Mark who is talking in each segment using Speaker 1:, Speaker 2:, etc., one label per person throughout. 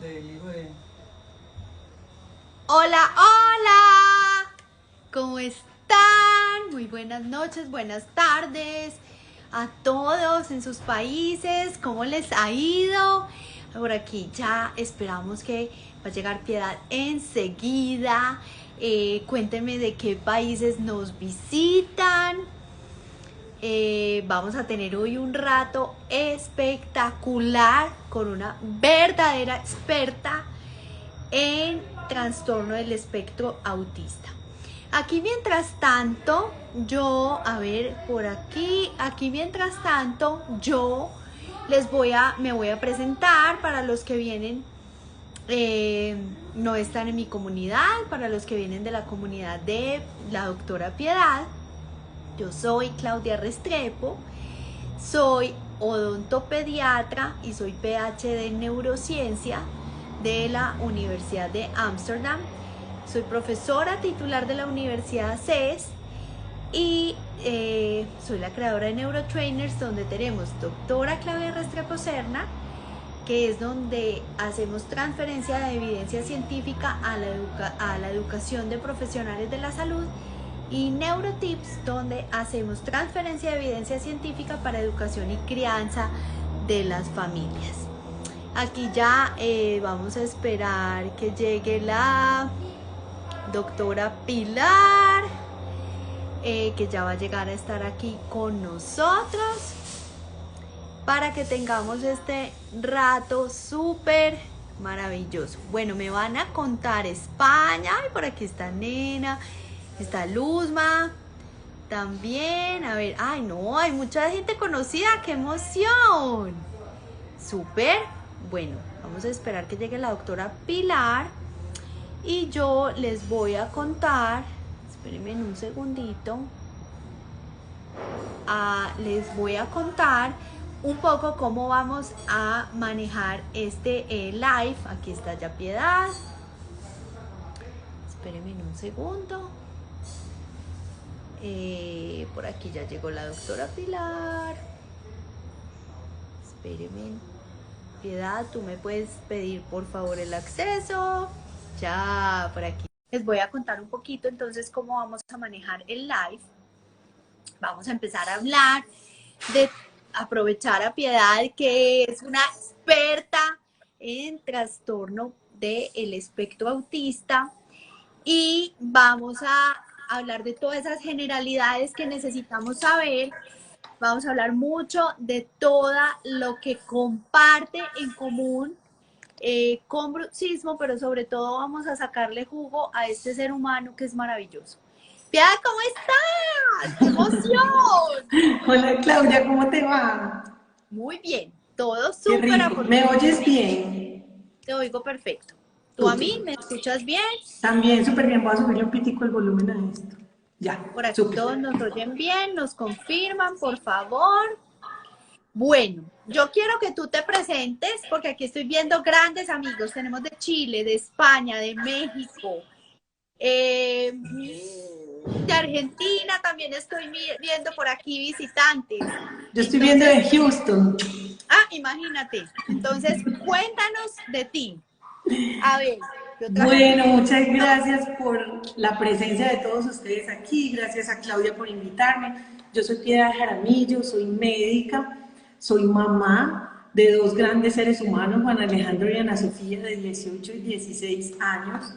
Speaker 1: del hijo de...
Speaker 2: Hola, hola, ¿cómo están? Muy buenas noches, buenas tardes a todos en sus países. ¿Cómo les ha ido? Por aquí ya esperamos que va a llegar Piedad enseguida. Cuéntenme de qué países nos visitan. Vamos a tener hoy un rato espectacular con una verdadera experta en trastorno del espectro autista. Aquí mientras tanto, yo, a ver, por aquí mientras tanto, yo me voy a presentar para los que vienen, no están en mi comunidad, para los que vienen de la comunidad de la doctora Piedad. Yo soy Claudia Restrepo, soy odontopediatra y soy PhD en neurociencia de la Universidad de Ámsterdam. Soy profesora titular de la Universidad CES y soy la creadora de Neurotrainers, donde tenemos doctora Claudia Restrepo Serna, que es donde hacemos transferencia de evidencia científica a la educación de profesionales de la salud, y Neurotips, donde hacemos transferencia de evidencia científica para educación y crianza de las familias. Aquí ya vamos a esperar que llegue la doctora Pilar, que ya va a llegar a estar aquí con nosotros para que tengamos este rato súper maravilloso. Bueno, me van a contar España. Ay, por aquí está Nena, está Luzma también. A ver, ay no, hay mucha gente conocida, qué emoción. Súper. Bueno, vamos a esperar que llegue la doctora Pilar y yo les voy a contar, espérenme un segundito, les voy a contar un poco cómo vamos a manejar este live. Aquí está ya Piedad. Espérenme un segundo. Por aquí ya llegó la doctora Pilar. Espérenme. Piedad, tú me puedes pedir por favor el acceso. Ya, por aquí. Les voy a contar un poquito entonces cómo vamos a manejar el live. Vamos a empezar a hablar de aprovechar a Piedad, que es una experta en trastorno del espectro autista, y vamos a hablar de todas esas generalidades que necesitamos saber. Vamos a hablar mucho de todo lo que comparte en común con bruxismo, pero sobre todo vamos a sacarle jugo a este ser humano que es maravilloso. Piedad, ¿cómo estás? ¡Qué emoción!
Speaker 3: Hola Claudia, ¿cómo te va?
Speaker 2: Muy bien, todo
Speaker 3: Qué
Speaker 2: súper
Speaker 3: rico. ¿Me oyes
Speaker 2: afortunadamente.
Speaker 3: bien?
Speaker 2: Te oigo perfecto. ¿Tú a
Speaker 3: Súper.
Speaker 2: mí me escuchas bien?
Speaker 3: También súper bien. Voy a subirle un pitico el volumen a esto. Ya,
Speaker 2: Por aquí
Speaker 3: súper.
Speaker 2: todos nos oyen bien, nos confirman, por favor. Bueno, yo quiero que tú te presentes porque aquí estoy viendo grandes amigos. Tenemos de Chile, de España, de México, de Argentina. También estoy viendo por aquí visitantes.
Speaker 3: Yo estoy viendo
Speaker 2: Entonces,
Speaker 3: de Houston.
Speaker 2: imagínate. Entonces, cuéntanos de ti. A ver, yo traje aquí
Speaker 3: Bueno,
Speaker 2: un
Speaker 3: muchas
Speaker 2: poquito.
Speaker 3: gracias por la presencia de todos ustedes aquí. Gracias a Claudia por invitarme. Yo soy Piedad Jaramillo, soy médica, soy mamá de dos grandes seres humanos, Juan Alejandro y Ana Sofía, de 18 y 16 años.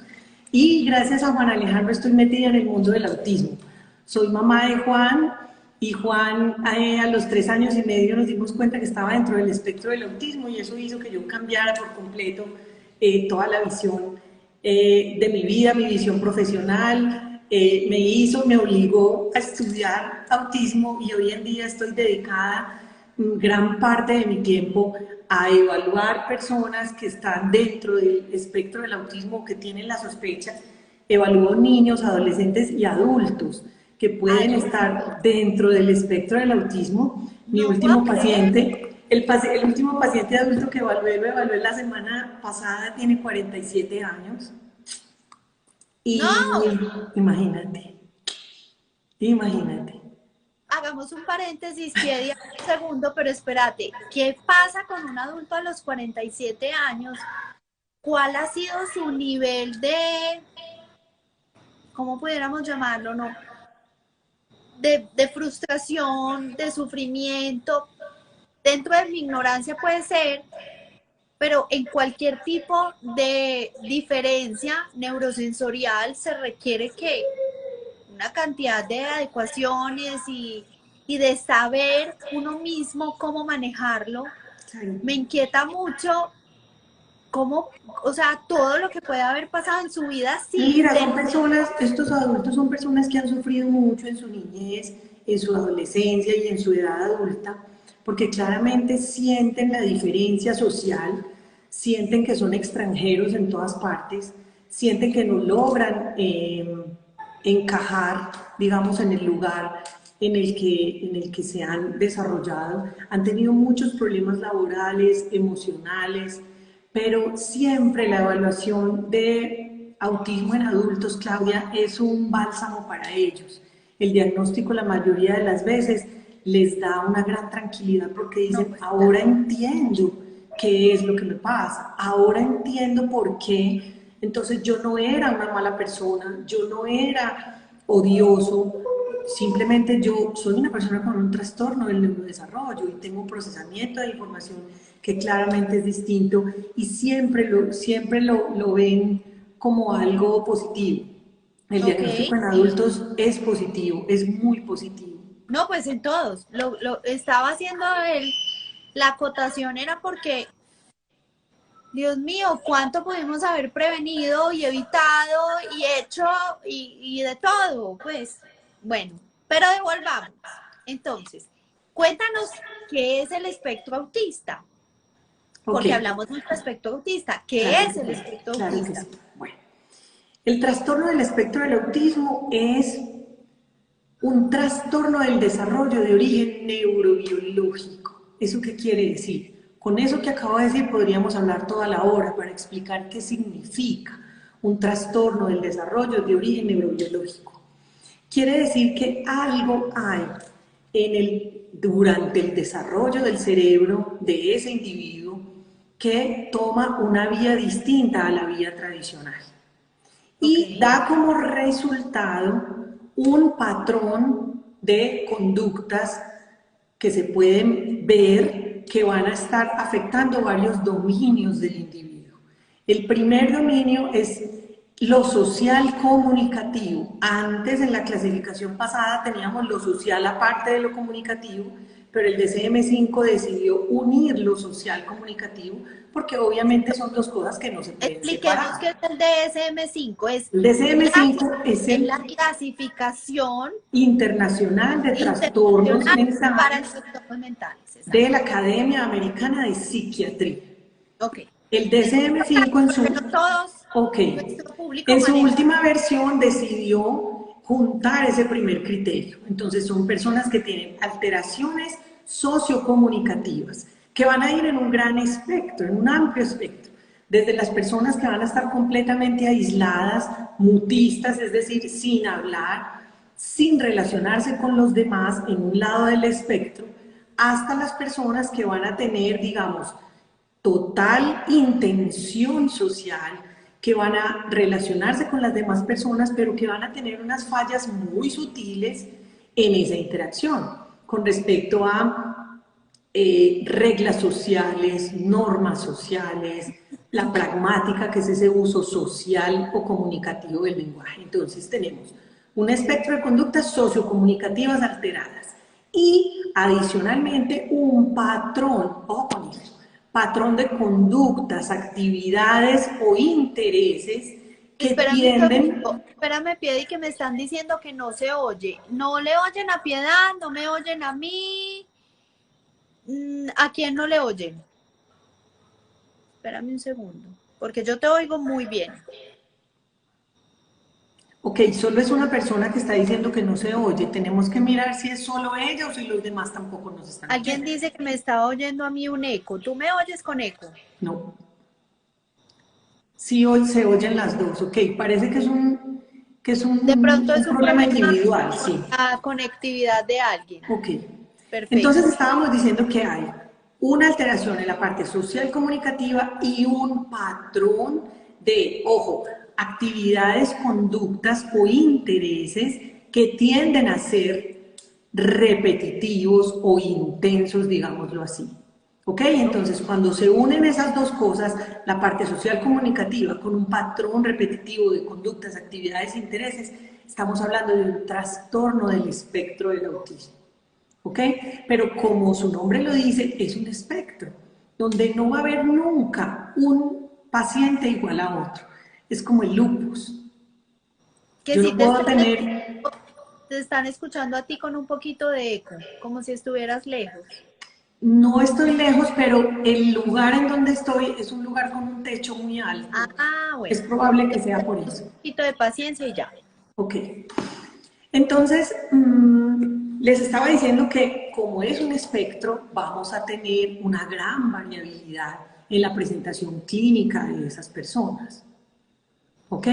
Speaker 3: Y gracias a Juan Alejandro estoy metida en el mundo del autismo. Soy mamá de Juan y Juan a los 3 años y medio nos dimos cuenta que estaba dentro del espectro del autismo y eso hizo que yo cambiara por completo toda la visión de mi vida, mi visión profesional. Me obligó a estudiar autismo y hoy en día estoy dedicada gran parte de mi tiempo a evaluar personas que están dentro del espectro del autismo, que tienen la sospecha. Evalúo niños, adolescentes y adultos que pueden estar dentro del espectro del autismo. Mi
Speaker 2: No puedo
Speaker 3: último
Speaker 2: creer.
Speaker 3: paciente, el último paciente adulto que lo evalué la semana pasada, tiene 47 años. Y
Speaker 2: No,
Speaker 3: imagínate, imagínate.
Speaker 2: hagamos un paréntesis, Piedia, un segundo, pero espérate. ¿Qué pasa con un adulto a los 47 años ¿cuál ha sido su nivel de, cómo pudiéramos llamarlo, no? De frustración, de sufrimiento? Dentro de mi ignorancia puede ser, pero en cualquier tipo de diferencia neurosensorial se requiere que una cantidad de adecuaciones y de saber uno mismo cómo manejarlo.
Speaker 3: Claro.
Speaker 2: Me inquieta mucho cómo, o sea, todo lo que puede haber pasado en su vida sin
Speaker 3: Mira, son
Speaker 2: tener.
Speaker 3: personas, estos adultos son personas que han sufrido mucho en su niñez, en su adolescencia y en su edad adulta, porque claramente sienten la diferencia social, sienten que son extranjeros en todas partes, sienten que no logran encajar, digamos, en el lugar en el que se han desarrollado, han tenido muchos problemas laborales, emocionales, pero siempre la evaluación de autismo en adultos, Claudia, es un bálsamo para ellos. El diagnóstico la mayoría de las veces les da una gran tranquilidad porque
Speaker 2: No,
Speaker 3: dicen,
Speaker 2: pues
Speaker 3: ahora
Speaker 2: claro.
Speaker 3: entiendo qué es lo que me pasa, ahora entiendo por qué. Entonces yo no era una mala persona, yo no era odioso, simplemente yo soy una persona con un trastorno del neurodesarrollo y tengo un procesamiento de información que claramente es distinto y siempre lo ven como algo positivo. El
Speaker 2: Ok.
Speaker 3: diagnóstico en adultos es positivo, es muy positivo.
Speaker 2: No, pues en todos. Lo estaba haciendo la acotación era porque, Dios mío, cuánto pudimos haber prevenido y evitado y hecho y de todo, pues. Bueno, pero devolvamos. Entonces, cuéntanos qué es el espectro autista,
Speaker 3: Ok,
Speaker 2: porque hablamos del espectro autista. ¿Qué
Speaker 3: claro
Speaker 2: es
Speaker 3: que
Speaker 2: el
Speaker 3: sí,
Speaker 2: espectro
Speaker 3: claro que sí.
Speaker 2: autista?
Speaker 3: Bueno, el trastorno del espectro del autismo es un trastorno del desarrollo de origen neurobiológico. ¿Eso qué quiere decir? Con eso que acabo de decir podríamos hablar toda la hora para explicar qué significa un trastorno del desarrollo de origen neurobiológico. Quiere decir que algo hay durante el desarrollo del cerebro de ese individuo que toma una vía distinta a la vía tradicional
Speaker 2: Ok,
Speaker 3: y da como resultado un patrón de conductas que se pueden ver que van a estar afectando varios dominios del individuo. El primer dominio es lo social comunicativo. Antes en la clasificación pasada teníamos lo social aparte de lo comunicativo, pero el DSM-5 decidió unir lo social comunicativo porque obviamente son dos cosas que no se pueden
Speaker 2: expliquemos qué
Speaker 3: separar.
Speaker 2: es el DSM-5.
Speaker 3: El
Speaker 2: La,
Speaker 3: DSM-5 es
Speaker 2: es la
Speaker 3: el
Speaker 2: clasificación
Speaker 3: internacional de trastornos
Speaker 2: internacional para
Speaker 3: mentales
Speaker 2: trastornos mentales.
Speaker 3: de
Speaker 2: Exacto.
Speaker 3: la Academia Americana de Psiquiatría.
Speaker 2: Ok.
Speaker 3: El
Speaker 2: Es
Speaker 3: DSM-5
Speaker 2: importante
Speaker 3: en
Speaker 2: porque no
Speaker 3: su,
Speaker 2: todos
Speaker 3: ok,
Speaker 2: nuestro público
Speaker 3: en su
Speaker 2: maneja.
Speaker 3: última versión decidió juntar ese primer criterio. Entonces son personas que tienen alteraciones sociocomunicativas, que van a ir en un gran espectro, en un amplio espectro. Desde las personas que van a estar completamente aisladas, mutistas, es decir, sin hablar, sin relacionarse con los demás en un lado del espectro, hasta las personas que van a tener, digamos, total intención social, que van a relacionarse con las demás personas, pero que van a tener unas fallas muy sutiles en esa interacción con respecto a reglas sociales, normas sociales, la pragmática, que es ese uso social o comunicativo del lenguaje. Entonces tenemos un espectro de conductas sociocomunicativas alteradas y adicionalmente un patrón, ojo con eso, patrón de conductas, actividades o intereses que
Speaker 2: Espérame un
Speaker 3: tienden.
Speaker 2: segundo, espérame, Piedi, que me están diciendo que no se oye. No le oyen a Piedad, no me oyen a mí. ¿A quién no le oyen? Espérame un segundo, porque yo te oigo muy bien.
Speaker 3: Ok, solo es una persona que está diciendo que no se oye. Tenemos que mirar si es solo ella o si los demás tampoco nos están
Speaker 2: Alguien
Speaker 3: oyendo.
Speaker 2: dice que me está oyendo a mí un eco. ¿Tú me oyes con eco?
Speaker 3: No. Sí, hoy se oyen las dos. Ok, parece que es
Speaker 2: De pronto es
Speaker 3: un
Speaker 2: un
Speaker 3: problema
Speaker 2: problema
Speaker 3: individual,
Speaker 2: con
Speaker 3: sí.
Speaker 2: la conectividad de alguien.
Speaker 3: Ok. Entonces
Speaker 2: Perfecto.
Speaker 3: estábamos diciendo que hay una alteración en la parte social comunicativa y un patrón de, ojo, actividades, conductas o intereses que tienden a ser repetitivos o intensos, digámoslo así. ¿Ok? Entonces, cuando se unen esas dos cosas, la parte social comunicativa con un patrón repetitivo de conductas, actividades e intereses, estamos hablando de un trastorno del espectro del autismo. ¿Ok? Pero como su nombre lo dice, es un espectro, donde no va a haber nunca un paciente igual a otro. Es como el lupus.
Speaker 2: Que
Speaker 3: Yo
Speaker 2: si
Speaker 3: no puedo tener.
Speaker 2: te están escuchando a ti con un poquito de eco, como si estuvieras lejos.
Speaker 3: No estoy lejos, pero el lugar en donde estoy es un lugar con un techo muy alto.
Speaker 2: Ah,
Speaker 3: Es
Speaker 2: bueno.
Speaker 3: probable que sea por eso.
Speaker 2: Un poquito de paciencia y ya.
Speaker 3: Ok. Entonces, les estaba diciendo que como es un espectro, vamos a tener una gran variabilidad en la presentación clínica de esas personas. ¿Ok?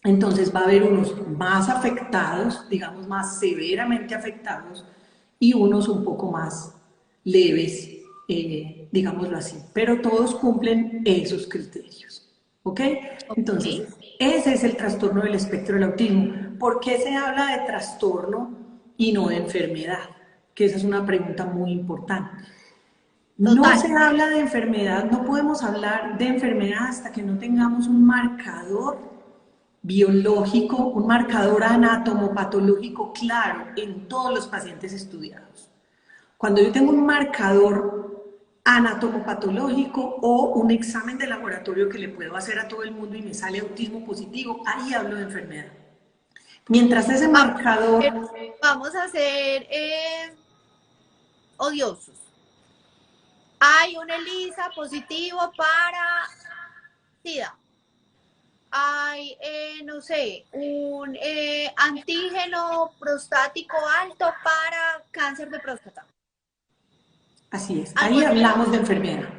Speaker 3: Entonces va a haber unos más afectados, digamos más severamente afectados, y unos un poco más leves, digámoslo así. Pero todos cumplen esos criterios. ¿Ok? Entonces,
Speaker 2: Ok.
Speaker 3: ese es el trastorno del espectro del autismo. ¿Por qué se habla de trastorno y no de enfermedad? Que esa es una pregunta muy importante. No
Speaker 2: Total.
Speaker 3: se habla de enfermedad, no podemos hablar de enfermedad hasta que no tengamos un marcador biológico, un marcador anatomopatológico claro en todos los pacientes estudiados. Cuando yo tengo un marcador anatomopatológico o un examen de laboratorio que le puedo hacer a todo el mundo y me sale autismo positivo, ahí hablo de enfermedad. Mientras ese
Speaker 2: Vamos,
Speaker 3: marcador.
Speaker 2: pero vamos a ser odiosos. Hay un ELISA positivo para SIDA. Hay, no sé, un antígeno prostático alto para cáncer de próstata.
Speaker 3: Así es,
Speaker 2: Algo
Speaker 3: ahí
Speaker 2: así.
Speaker 3: hablamos de enfermedad.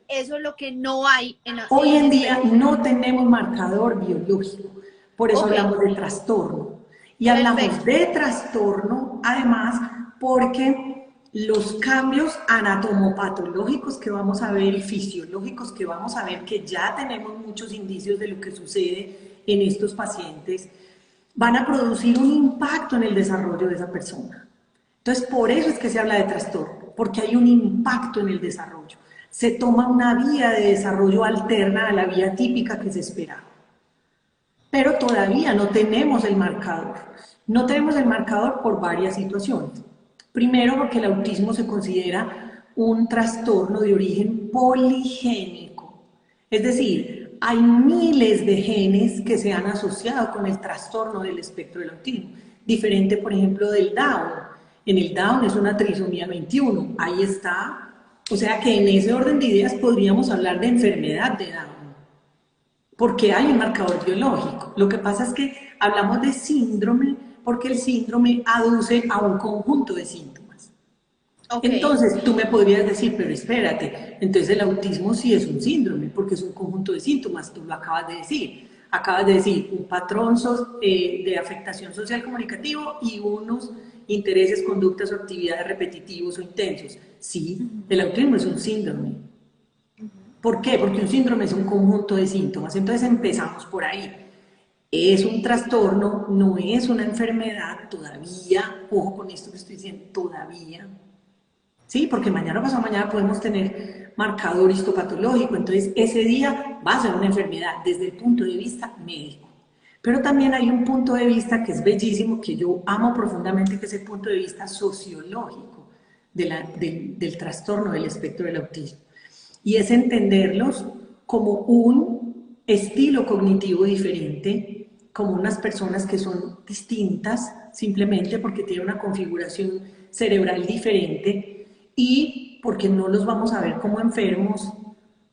Speaker 2: Eso es lo que no hay
Speaker 3: Hoy
Speaker 2: en
Speaker 3: en día
Speaker 2: espectro.
Speaker 3: no tenemos marcador biológico, por eso
Speaker 2: Ok,
Speaker 3: hablamos de trastorno. Y hablamos
Speaker 2: perfecto.
Speaker 3: de trastorno, además, porque los cambios anatomopatológicos que vamos a ver y fisiológicos que vamos a ver, que ya tenemos muchos indicios de lo que sucede en estos pacientes, van a producir un impacto en el desarrollo de esa persona. Entonces, por eso es que se habla de trastorno, porque hay un impacto en el desarrollo. Se toma una vía de desarrollo alterna a la vía típica que se esperaba. Pero todavía no tenemos el marcador. No tenemos el marcador por varias situaciones. Primero, porque el autismo se considera un trastorno de origen poligénico. Es decir, hay miles de genes que se han asociado con el trastorno del espectro del autismo. Diferente, por ejemplo, del Down. En el Down es una trisomía 21. Ahí está. O sea que en ese orden de ideas podríamos hablar de enfermedad de Down porque hay un marcador biológico. Lo que pasa es que hablamos de síndrome porque el síndrome aduce a un conjunto de síntomas.
Speaker 2: Ok.
Speaker 3: Entonces tú me podrías decir, pero espérate, entonces el autismo sí es un síndrome porque es un conjunto de síntomas, tú lo acabas de decir. Acabas de decir un patrón de afectación social comunicativo y unos intereses, conductas o actividades repetitivos o intensos. Sí, el autismo es un síndrome. ¿Por qué? Porque un síndrome es un conjunto de síntomas. Entonces empezamos por ahí. Es un trastorno, no es una enfermedad todavía. Ojo con esto que estoy diciendo, todavía. Sí, porque mañana o pasado mañana podemos tener marcador histopatológico. Entonces ese día va a ser una enfermedad desde el punto de vista médico. Pero también hay un punto de vista que es bellísimo, que yo amo profundamente, que es el punto de vista sociológico del trastorno del espectro del autismo y es entenderlos como un estilo cognitivo diferente, como unas personas que son distintas simplemente porque tienen una configuración cerebral diferente y porque no los vamos a ver como enfermos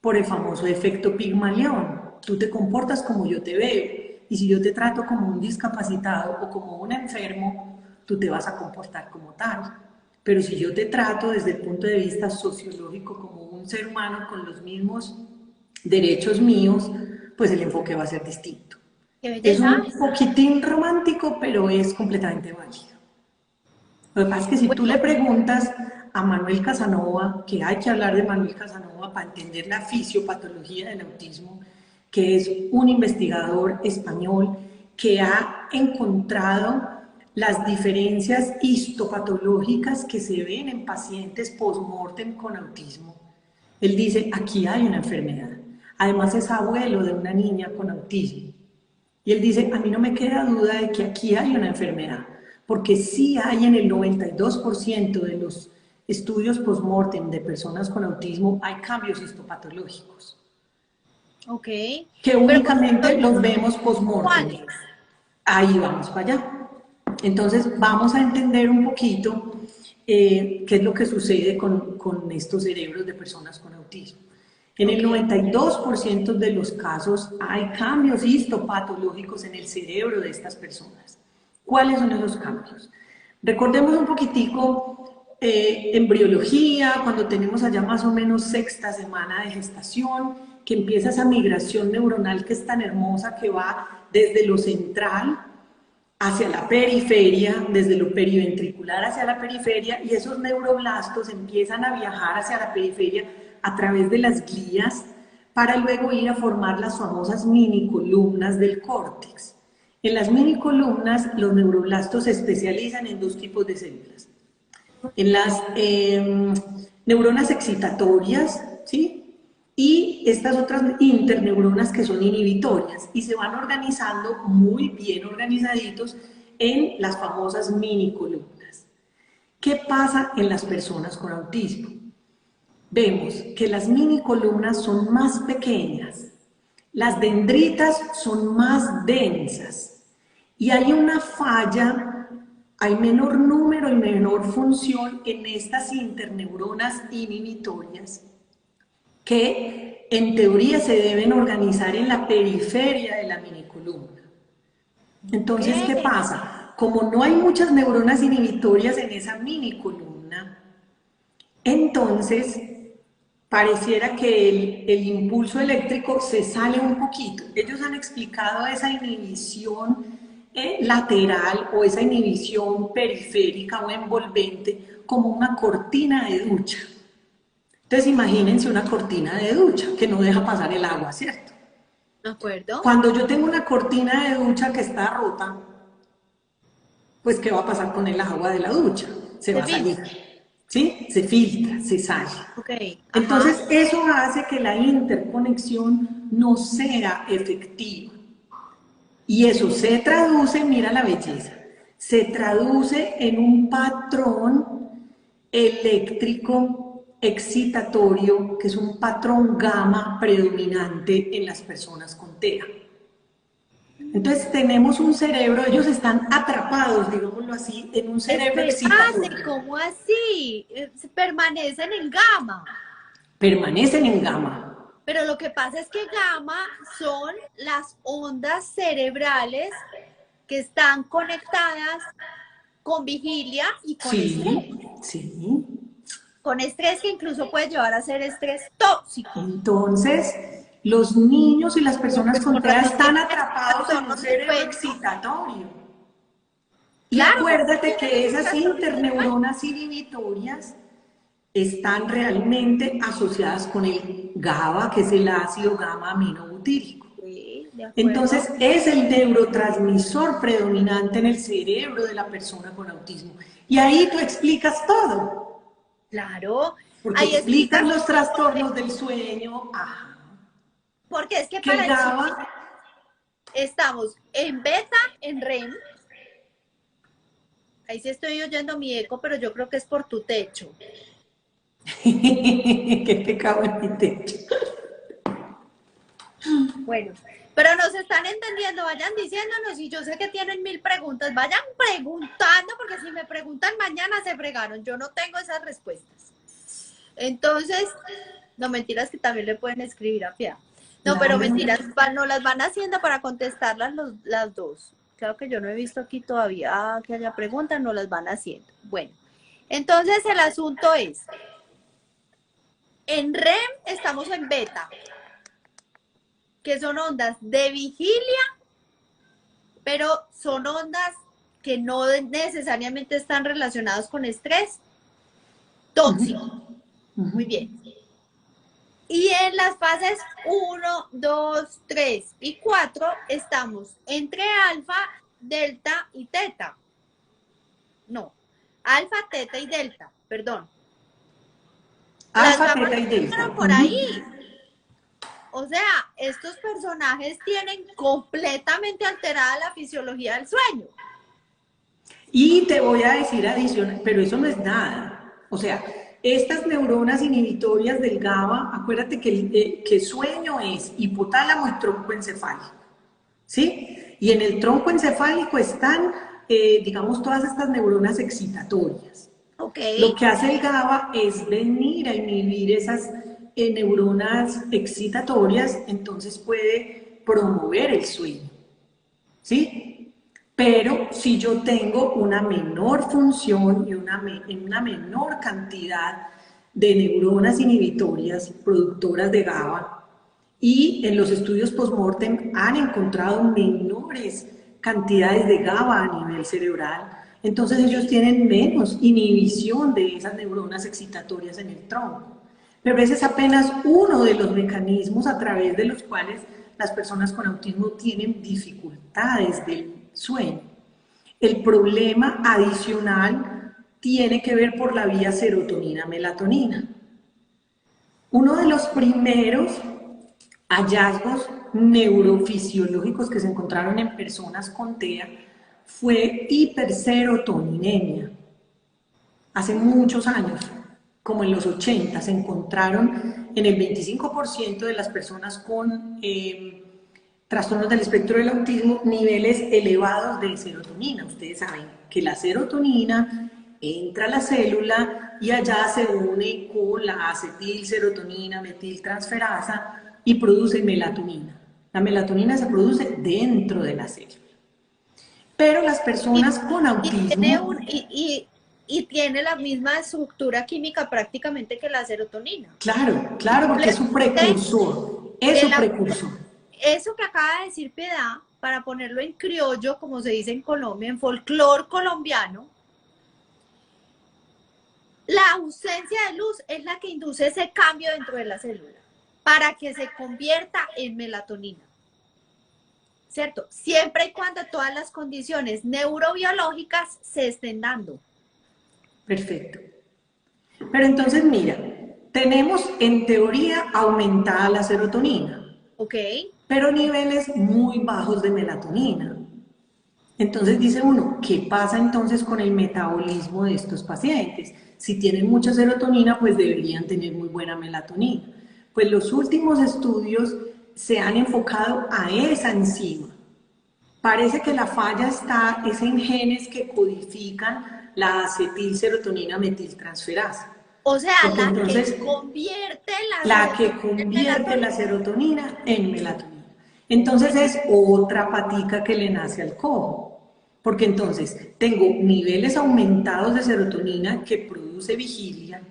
Speaker 3: por el famoso efecto Pigmalión. Tú te comportas como yo te veo y si yo te trato como un discapacitado o como un enfermo, tú te vas a comportar como tal. Pero si yo te trato desde el punto de vista sociológico como un ser humano con los mismos derechos míos, pues el enfoque va a ser distinto.
Speaker 2: Qué
Speaker 3: Es
Speaker 2: belleza.
Speaker 3: un poquitín romántico, pero es completamente válido. Lo que pasa es que si tú le
Speaker 2: Bueno,
Speaker 3: preguntas a Manuel Casanova, que hay que hablar de Manuel Casanova para entender la fisiopatología del autismo, que es un investigador español que ha encontrado las diferencias histopatológicas que se ven en pacientes post-mortem con autismo. Él dice, aquí hay una enfermedad. Además es abuelo de una niña con autismo. Y él dice, a mí no me queda duda de que aquí hay una enfermedad, porque sí hay en el 92% de los estudios post-mortem de personas con autismo, hay cambios histopatológicos.
Speaker 2: Ok.
Speaker 3: Que únicamente los vemos post-mortem.
Speaker 2: ¿Cuáles?
Speaker 3: Ahí vamos para allá. Entonces vamos a entender un poquito qué es lo que sucede con estos cerebros de personas con autismo. En el 92% de los casos hay cambios histopatológicos en el cerebro de estas personas. ¿Cuáles son esos cambios? Recordemos un poquitico embriología, cuando tenemos allá más o menos sexta semana de gestación, que empieza esa migración neuronal que es tan hermosa, que va desde lo central hacia la periferia, desde lo periventricular hacia la periferia, y esos neuroblastos empiezan a viajar hacia la periferia a través de las glías para luego ir a formar las famosas minicolumnas del córtex. En las minicolumnas los neuroblastos se especializan en dos tipos de células. En las neuronas excitatorias, ¿sí? Y estas otras interneuronas que son inhibitorias y se van organizando muy bien organizaditos en las famosas minicolumnas. ¿Qué pasa en las personas con autismo? Vemos que las minicolumnas son más pequeñas, las dendritas son más densas y hay una falla, hay menor número y menor función en estas interneuronas inhibitorias que en teoría se deben organizar en la periferia de la minicolumna. Entonces, ¿qué pasa? Como no hay muchas neuronas inhibitorias en esa minicolumna, entonces pareciera que el impulso eléctrico se sale un poquito. Ellos han explicado esa inhibición lateral o esa inhibición periférica o envolvente como una cortina de ducha. Entonces imagínense una cortina de ducha que no deja pasar el agua, ¿cierto?
Speaker 2: ¿De acuerdo?
Speaker 3: Cuando yo tengo una cortina de ducha que está rota, pues ¿qué va a pasar con el agua de la ducha? Se va a salir, ¿sí? Se filtra, se sale.
Speaker 2: Okay.
Speaker 3: Entonces eso hace que la interconexión no sea efectiva. Y eso se traduce, mira la belleza, se traduce en un patrón eléctrico excitatorio, que es un patrón gamma predominante en las personas con TEA. Entonces tenemos un cerebro, ellos están atrapados, digámoslo así, en un cerebro excitatorio.
Speaker 2: ¿Cómo así? Permanecen en gamma.
Speaker 3: Permanecen en gamma.
Speaker 2: Pero lo que pasa es que gamma son las ondas cerebrales que están conectadas con vigilia y con estrés.
Speaker 3: Sí.
Speaker 2: Con estrés que incluso puede llevar a ser estrés tóxico.
Speaker 3: Entonces, los niños y las personas con TEA están atrapados en un cerebro excitatorio. Y acuérdate que esas interneuronas inhibitorias están realmente asociadas con el GABA, que es el ácido gamma aminobutírico. Entonces, es el neurotransmisor predominante en el cerebro de la persona con autismo. Y ahí tú explicas todo.
Speaker 2: Claro.
Speaker 3: Porque ahí explican los trastornos del sueño. Ajá.
Speaker 2: Porque es que para el GABA estamos en beta, en REM. Ahí sí estoy oyendo mi eco, pero yo creo que es por tu techo.
Speaker 3: Qué pecado en mi techo.
Speaker 2: Bueno, pero nos están entendiendo, vayan diciéndonos, y yo sé que tienen 1000 preguntas, vayan preguntando, porque si me preguntan mañana se fregaron, yo no tengo esas respuestas. Entonces, no, mentiras que también le pueden escribir a Pia. No, pero mentiras, no las van haciendo para contestarlas las dos. Claro que yo no he visto aquí todavía que haya preguntas, no las van haciendo. Bueno, entonces el asunto es, en REM estamos en beta, que son ondas de vigilia, pero son ondas que no necesariamente están relacionadas con estrés. tóxico. Muy
Speaker 3: Ujú.
Speaker 2: bien. Y en las fases 1, 2, 3 y 4 estamos entre alfa, delta y teta. No, alfa, teta y delta, perdón. Las
Speaker 3: Alfa,
Speaker 2: gamas
Speaker 3: teta y delta.
Speaker 2: fueron por
Speaker 3: Ujú.
Speaker 2: ahí. O sea, estos personajes tienen completamente alterada la fisiología del sueño.
Speaker 3: Y te voy a decir adicional, pero eso no es nada. O sea, estas neuronas inhibitorias del GABA, acuérdate que sueño es hipotálamo y tronco encefálico, ¿sí? Y en el tronco encefálico están, digamos, todas estas neuronas excitatorias.
Speaker 2: Ok.
Speaker 3: Lo que hace el GABA es venir a inhibir esas neuronas excitatorias, entonces puede promover el sueño, ¿sí? Pero si yo tengo una menor función y una menor cantidad de neuronas inhibitorias productoras de GABA, y en los estudios postmortem han encontrado menores cantidades de GABA a nivel cerebral, entonces ellos tienen menos inhibición de esas neuronas excitatorias en el tronco. Pero ese es apenas uno de los mecanismos a través de los cuales las personas con autismo tienen dificultades del sueño. El problema adicional tiene que ver por la vía serotonina-melatonina. Uno de los primeros hallazgos neurofisiológicos que se encontraron en personas con TEA fue hiperserotoninemia. Hace muchos años, como en los 80, se encontraron en el 25% de las personas con trastornos del espectro del autismo niveles elevados de serotonina. Ustedes saben que la serotonina entra a la célula y allá se une con la acetilserotonina, metiltransferasa y produce melatonina. La melatonina se produce dentro de la célula. Pero las
Speaker 2: Y,
Speaker 3: personas con
Speaker 2: y tiene
Speaker 3: autismo,
Speaker 2: y tiene la misma estructura química prácticamente que la serotonina.
Speaker 3: claro, claro, porque es su
Speaker 2: Simplemente
Speaker 3: precursor, es
Speaker 2: de
Speaker 3: su
Speaker 2: la,
Speaker 3: precursor.
Speaker 2: eso que acaba de decir Piedad, para ponerlo en criollo, como se dice en Colombia, en folclore colombiano, la ausencia de luz es la que induce ese cambio dentro de la célula para que se convierta en melatonina. ¿Cierto? Siempre y cuando todas las condiciones neurobiológicas se estén dando.
Speaker 3: Perfecto. Pero entonces, mira, tenemos en teoría aumentada la serotonina,
Speaker 2: ¿Ok?
Speaker 3: pero niveles muy bajos de melatonina. Entonces dice uno, ¿qué pasa entonces con el metabolismo de estos pacientes? Si tienen mucha serotonina, pues deberían tener muy buena melatonina. Pues los últimos estudios se han enfocado a esa enzima. Parece que la falla está es en genes que codifican la acetilserotonina metiltransferasa.
Speaker 2: O sea,
Speaker 3: Porque
Speaker 2: la que
Speaker 3: entonces
Speaker 2: convierte la
Speaker 3: la que
Speaker 2: serotonina en
Speaker 3: convierte la
Speaker 2: melatonina.
Speaker 3: serotonina en melatonina.
Speaker 2: Ok.
Speaker 3: Entonces es otra patica que le nace al cojo. Porque entonces tengo niveles aumentados de serotonina que produce vigilia,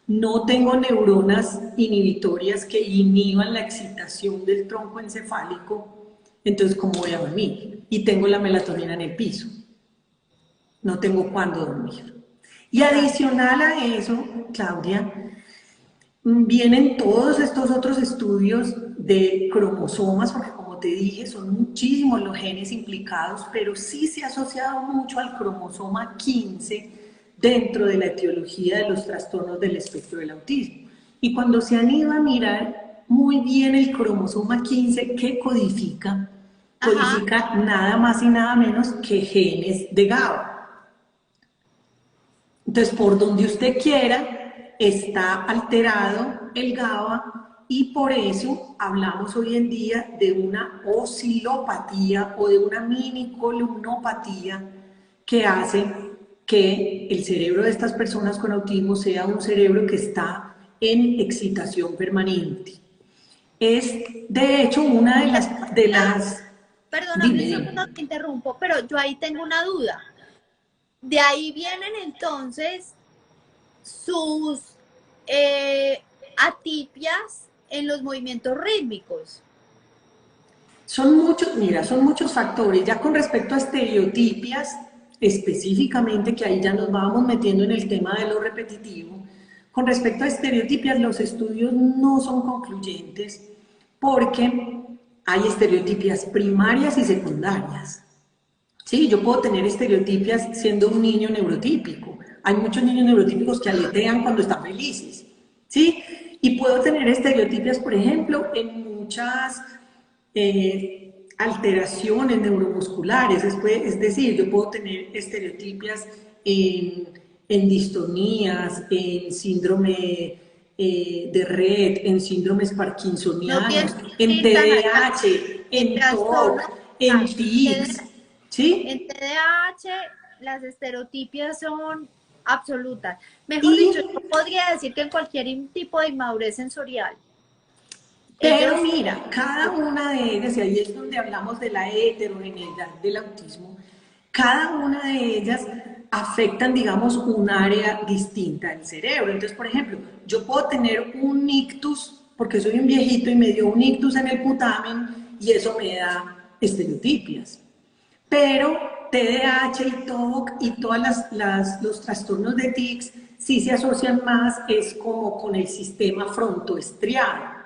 Speaker 3: no tengo neuronas inhibitorias que inhiban la excitación del tronco encefálico, entonces ¿cómo voy a dormir? Y tengo la melatonina en el piso, no tengo cuándo dormir. Y
Speaker 2: Claro.
Speaker 3: adicional a eso, Claudia, vienen todos estos otros estudios de cromosomas, porque como te dije, son muchísimos los genes implicados, pero sí se ha asociado mucho al cromosoma 15 dentro de la etiología de los trastornos del espectro del autismo. Y cuando se han ido a mirar muy bien el cromosoma 15, ¿qué codifica?
Speaker 2: Ajá.
Speaker 3: Codifica nada más y nada menos que genes de GABA. Entonces, por donde usted quiera, está alterado el GABA y por eso hablamos hoy en día de una oscilopatía o de una minicolumnopatía que hace que el cerebro de estas personas con autismo sea un cerebro que está en excitación permanente. Es, de hecho, una de las.
Speaker 2: Perdóname
Speaker 3: Dime,
Speaker 2: un
Speaker 3: dime.
Speaker 2: segundo, te interrumpo, pero yo ahí tengo una duda. De ahí vienen entonces sus atipias en los movimientos rítmicos.
Speaker 3: Son muchos, mira, son muchos factores. Ya con respecto a estereotipias, específicamente, que ahí ya nos vamos metiendo en el tema de lo repetitivo, Con respecto a estereotipias, los estudios no son concluyentes porque hay estereotipias primarias y secundarias. Sí, yo puedo tener estereotipias siendo un niño neurotípico. Hay muchos niños neurotípicos que aletean cuando están felices. ¿Sí? Y puedo tener estereotipias, por ejemplo, en muchas alteraciones neuromusculares. Es decir, yo puedo tener estereotipias en distonías, en síndrome de Rett, en síndromes
Speaker 2: No tiene
Speaker 3: parkinsonianos,
Speaker 2: que
Speaker 3: en
Speaker 2: ir tan allá.
Speaker 3: TDAH,
Speaker 2: En
Speaker 3: en
Speaker 2: trastorno,
Speaker 3: TOC, en
Speaker 2: claro,
Speaker 3: tics,
Speaker 2: en
Speaker 3: ¿sí?
Speaker 2: TDAH las estereotipias son absolutas. Mejor dicho,
Speaker 3: Y
Speaker 2: yo podría decir que en cualquier tipo de inmadurez sensorial,
Speaker 3: Pero
Speaker 2: ellos,
Speaker 3: mira, cada una de ellas, y ahí es donde hablamos de la heterogeneidad del autismo, cada una de ellas afectan, digamos, un área distinta del cerebro. Entonces, por ejemplo, yo puedo tener un ictus, porque soy un viejito y me dio un ictus en el putamen, y eso me da estereotipias. Pero TDAH y TOC y todos los trastornos de tics sí se asocian más, es como con el sistema frontoestriado.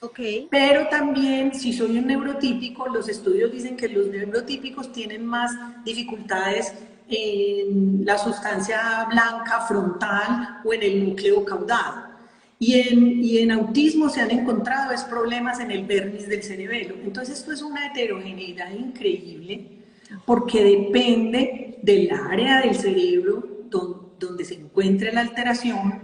Speaker 2: ok,
Speaker 3: Pero también, si soy un neurotípico, los estudios dicen que los neurotípicos tienen más dificultades en la sustancia blanca frontal o en el núcleo caudal. Y en autismo se han encontrado es problemas en el vermis del cerebelo. Entonces esto es una heterogeneidad increíble porque depende del área del cerebro donde se encuentre la alteración,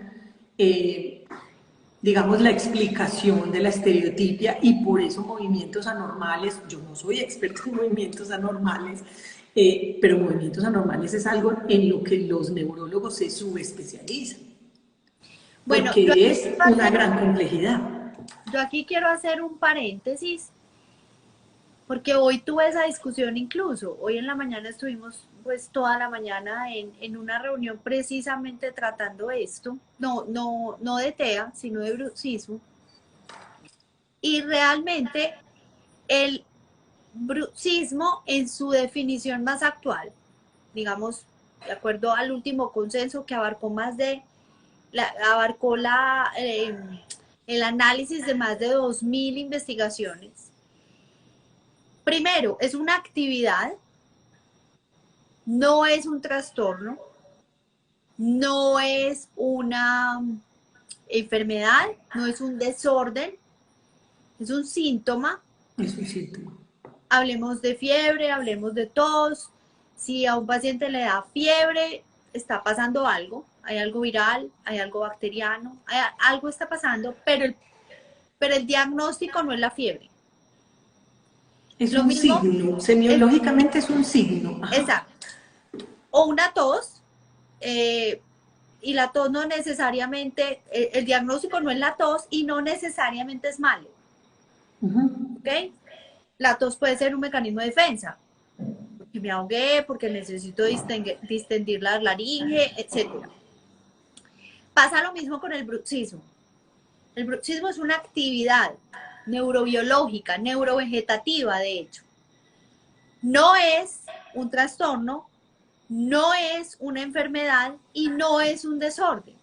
Speaker 3: digamos, la explicación de la estereotipia y por eso movimientos anormales, yo no soy experta en movimientos anormales, pero movimientos anormales es algo en lo que los neurólogos se subespecializan,
Speaker 2: bueno,
Speaker 3: porque es una gran complejidad.
Speaker 2: yo aquí quiero hacer un paréntesis, porque hoy tuve esa discusión incluso. Hoy en la mañana estuvimos pues toda la mañana en una reunión precisamente tratando esto, no de TEA, sino de bruxismo. Y realmente el bruxismo en su definición más actual, digamos, de acuerdo al último consenso que abarcó abarcó el análisis de más de 2000 investigaciones. Primero, es una actividad, no es un trastorno, no es una enfermedad, no es un desorden, es un síntoma.
Speaker 3: Es un síntoma.
Speaker 2: Hablemos de fiebre, hablemos de tos. Si a un paciente le da fiebre, está pasando algo. Hay algo viral, hay algo bacteriano, algo está pasando, pero el diagnóstico no es la fiebre.
Speaker 3: Es
Speaker 2: Lo
Speaker 3: un
Speaker 2: mismo
Speaker 3: signo,
Speaker 2: es,
Speaker 3: semiológicamente es un signo.
Speaker 2: exacto. O una tos, y la tos no necesariamente, el diagnóstico no es la tos y no necesariamente es malo. ¿Ok? La tos puede ser un mecanismo de defensa, porque me ahogué, porque necesito distendir la laringe, etc. Pasa lo mismo con el bruxismo. El bruxismo es una actividad neurobiológica, neurovegetativa, de hecho. No es un trastorno, no es una enfermedad y no es un desorden.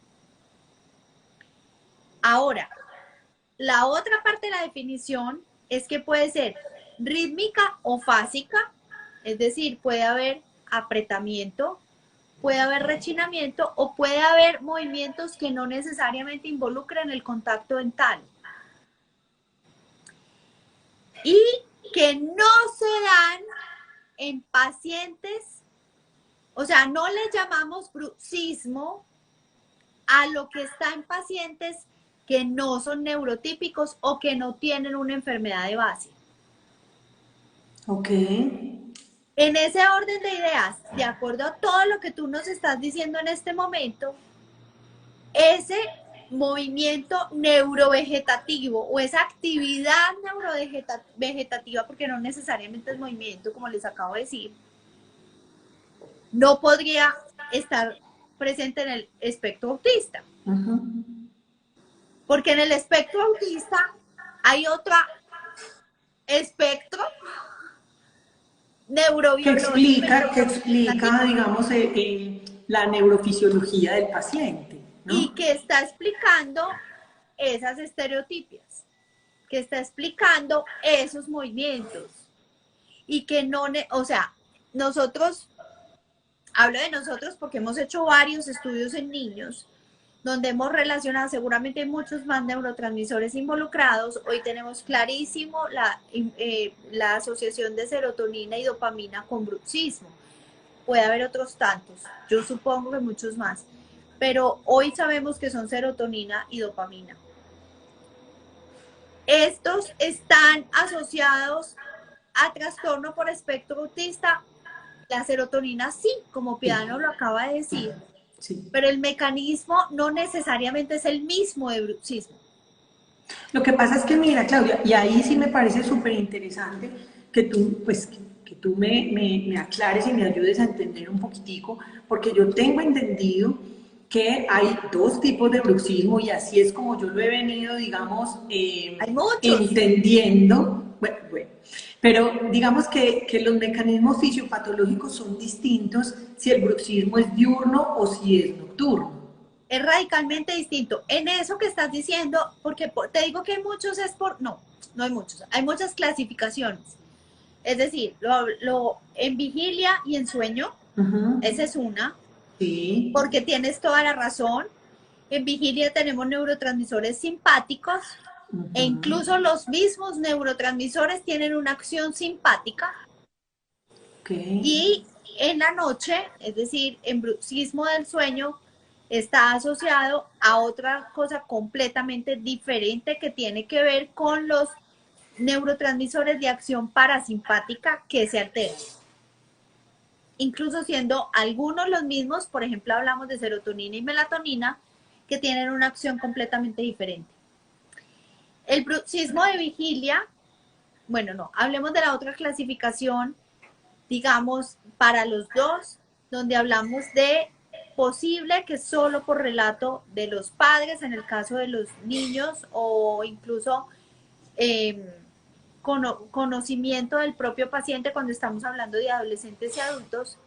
Speaker 2: Ahora, la otra parte de la definición es que puede ser rítmica o fásica, es decir, puede haber apretamiento, puede haber rechinamiento o puede haber movimientos que no necesariamente involucren el contacto dental. Y que no se dan en pacientes, o sea, no le llamamos bruxismo a lo que está en pacientes que no son neurotípicos o que no tienen una enfermedad de base.
Speaker 3: Ok.
Speaker 2: En ese orden de ideas, de acuerdo a todo lo que tú nos estás diciendo en este momento, ese movimiento neurovegetativo o esa actividad neurovegetativa, porque no necesariamente es movimiento, como les acabo de decir, no podría estar presente en el espectro autista. Porque en el espectro autista hay otro espectro neurobiológico.
Speaker 3: Que explica, digamos, la neurofisiología del paciente,
Speaker 2: y
Speaker 3: ¿no?
Speaker 2: que está explicando esas estereotipias, que está explicando esos movimientos y que no, o sea, nosotros, hablo de nosotros porque hemos hecho varios estudios en niños donde hemos relacionado, seguramente hay muchos más neurotransmisores involucrados. Hoy tenemos clarísimo la asociación de serotonina y dopamina con bruxismo. Puede haber otros tantos, yo supongo que muchos más, pero hoy sabemos que son serotonina y dopamina. Estos están asociados a trastorno por espectro autista. La serotonina sí, como
Speaker 3: Sí,
Speaker 2: Piano lo acaba de decir,
Speaker 3: sí.
Speaker 2: pero el mecanismo no necesariamente es el mismo de bruxismo.
Speaker 3: Lo que pasa es que, mira, Claudia, y ahí sí me parece súper interesante que tú, pues, que tú me aclares y me ayudes a entender un poquitico, porque yo tengo entendido que hay dos tipos de bruxismo y así es como yo lo he venido, digamos,
Speaker 2: Hay muchos.
Speaker 3: entendiendo. Bueno, pero digamos que los mecanismos fisiopatológicos son distintos si el bruxismo es diurno o si es nocturno.
Speaker 2: Es radicalmente distinto. En eso que estás diciendo, porque te digo que hay muchos, es por... No, no hay muchos. Hay muchas clasificaciones. Es decir, en vigilia y en sueño,
Speaker 3: Ujú.
Speaker 2: esa es una,
Speaker 3: Sí.
Speaker 2: porque tienes toda la razón. En vigilia tenemos neurotransmisores simpáticos e
Speaker 3: Ujú.
Speaker 2: incluso los mismos neurotransmisores tienen una acción simpática
Speaker 3: Ok.
Speaker 2: y en la noche, es decir, en bruxismo del sueño, está asociado a otra cosa completamente diferente que tiene que ver con los neurotransmisores de acción parasimpática que se alteran. Incluso siendo algunos los mismos, por ejemplo, hablamos de serotonina y melatonina, que tienen una acción completamente diferente. El bruxismo de vigilia, bueno, no, hablemos de la otra clasificación, digamos, para los dos, donde hablamos de posible que solo por relato de los padres, en el caso de los niños, o incluso eh, conocimiento del propio paciente cuando estamos hablando de adolescentes y adultos.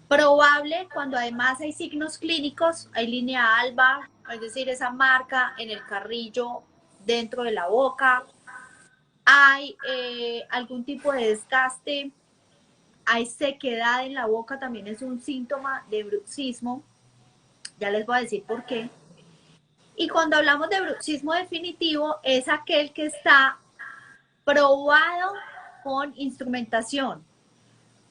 Speaker 2: Probable cuando además hay signos clínicos, hay línea alba, es decir, esa marca en el carrillo dentro de la boca, hay algún tipo de desgaste, hay sequedad en la boca, también es un síntoma de bruxismo, ya les voy a decir por qué. Y cuando hablamos de bruxismo definitivo, es aquel que está probado con instrumentación,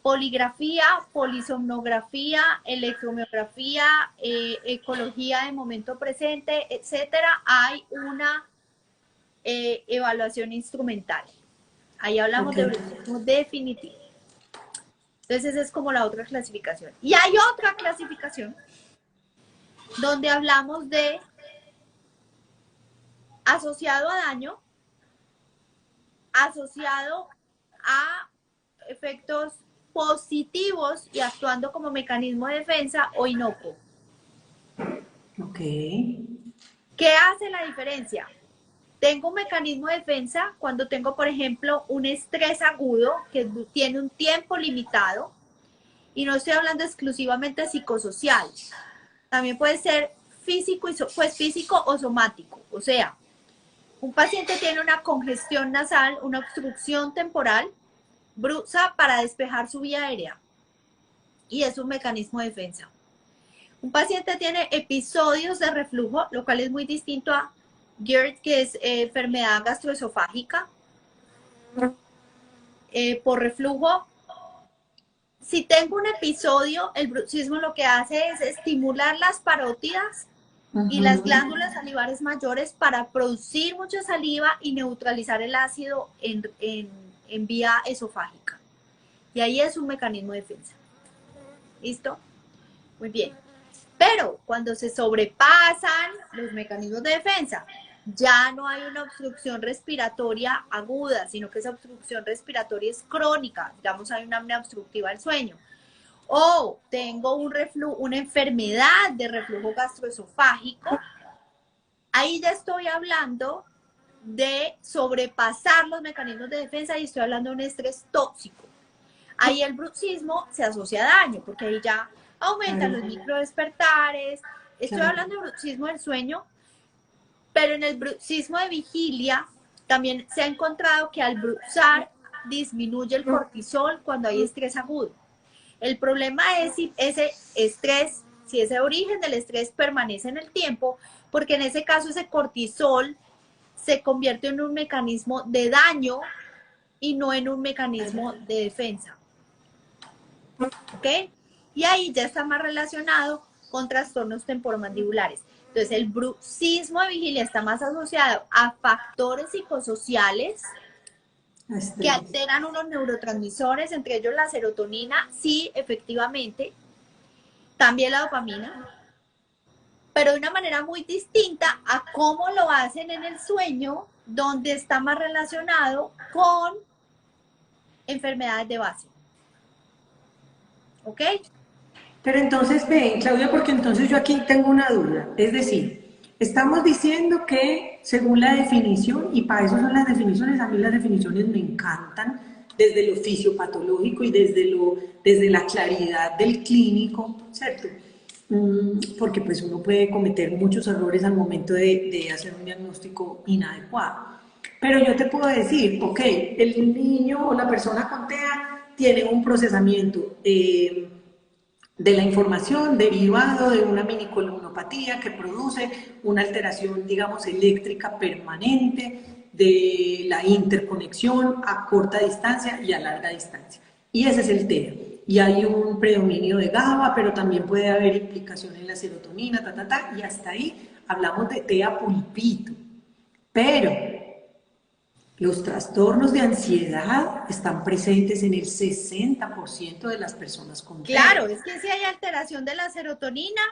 Speaker 2: poligrafía, polisomnografía, electromiografía, ecología de momento presente, etcétera. Hay una evaluación instrumental. Ahí hablamos
Speaker 3: Ok.
Speaker 2: de bruxismo definitivo. Entonces esa es como la otra clasificación. Y hay otra clasificación donde hablamos de asociado a daño, asociado a efectos positivos y actuando como mecanismo de defensa o inocuo.
Speaker 3: Ok.
Speaker 2: ¿Qué hace la diferencia? Tengo un mecanismo de defensa cuando tengo, por ejemplo, un estrés agudo que tiene un tiempo limitado y no estoy hablando exclusivamente psicosocial. También puede ser físico, pues físico o somático. O sea, un paciente tiene una congestión nasal, una obstrucción temporal, bruxa para despejar su vía aérea y es un mecanismo de defensa. Un paciente tiene episodios de reflujo, lo cual es muy distinto a GERD, que es enfermedad gastroesofágica. Por reflujo, si tengo un episodio, el bruxismo lo que hace es estimular las parótidas y las
Speaker 3: Ujú.
Speaker 2: glándulas salivares mayores para producir mucha saliva y neutralizar el ácido en vía esofágica. Y ahí es un mecanismo de defensa. ¿Listo? Muy bien. Pero cuando se sobrepasan los mecanismos de defensa, ya no hay una obstrucción respiratoria aguda, sino que esa obstrucción respiratoria es crónica. Digamos, hay una apnea obstructiva del sueño. O tengo una enfermedad de reflujo gastroesofágico. Ahí ya estoy hablando de sobrepasar los mecanismos de defensa y estoy hablando de un estrés tóxico. Ahí el bruxismo se asocia a daño, porque ahí ya aumentan
Speaker 3: Claro.
Speaker 2: los microdespertares, Estoy
Speaker 3: claro.
Speaker 2: hablando de bruxismo del sueño, pero en el bruxismo de vigilia también se ha encontrado que al bruxar disminuye el cortisol cuando hay estrés agudo. El problema es si ese estrés, si ese origen del estrés permanece en el tiempo, porque en ese caso ese cortisol se convierte en un mecanismo de daño y no en un mecanismo de defensa. ¿Ok? Y ahí ya está más relacionado con trastornos temporomandibulares. Entonces, el bruxismo de vigilia está más asociado a factores psicosociales que alteran unos neurotransmisores, entre ellos la serotonina, sí, efectivamente, también la dopamina, pero de una manera muy distinta a cómo lo hacen en el sueño, donde está más relacionado con enfermedades de base. ¿Ok?
Speaker 3: Pero entonces, ven, Claudia, porque entonces yo aquí tengo una duda. Es decir, estamos diciendo que según la definición, y para eso son las definiciones, a mí las definiciones me encantan, desde lo fisiopatológico y desde la claridad del clínico, ¿cierto? Porque pues uno puede cometer muchos errores al momento de hacer un diagnóstico inadecuado. Pero yo te puedo decir, ok, el niño o la persona con TEA tiene un procesamiento de la información derivado de una minicolumnopatía que produce una alteración, digamos, eléctrica permanente de la interconexión a corta distancia y a larga distancia. Y ese es el TEA. Y hay un predominio de GABA, pero también puede haber implicación en la serotonina, y hasta ahí hablamos de TEA pulpito. Pero los trastornos de ansiedad están presentes en el 60% de las personas con
Speaker 2: Claro,
Speaker 3: TEA.
Speaker 2: es que si hay alteración de la serotonina,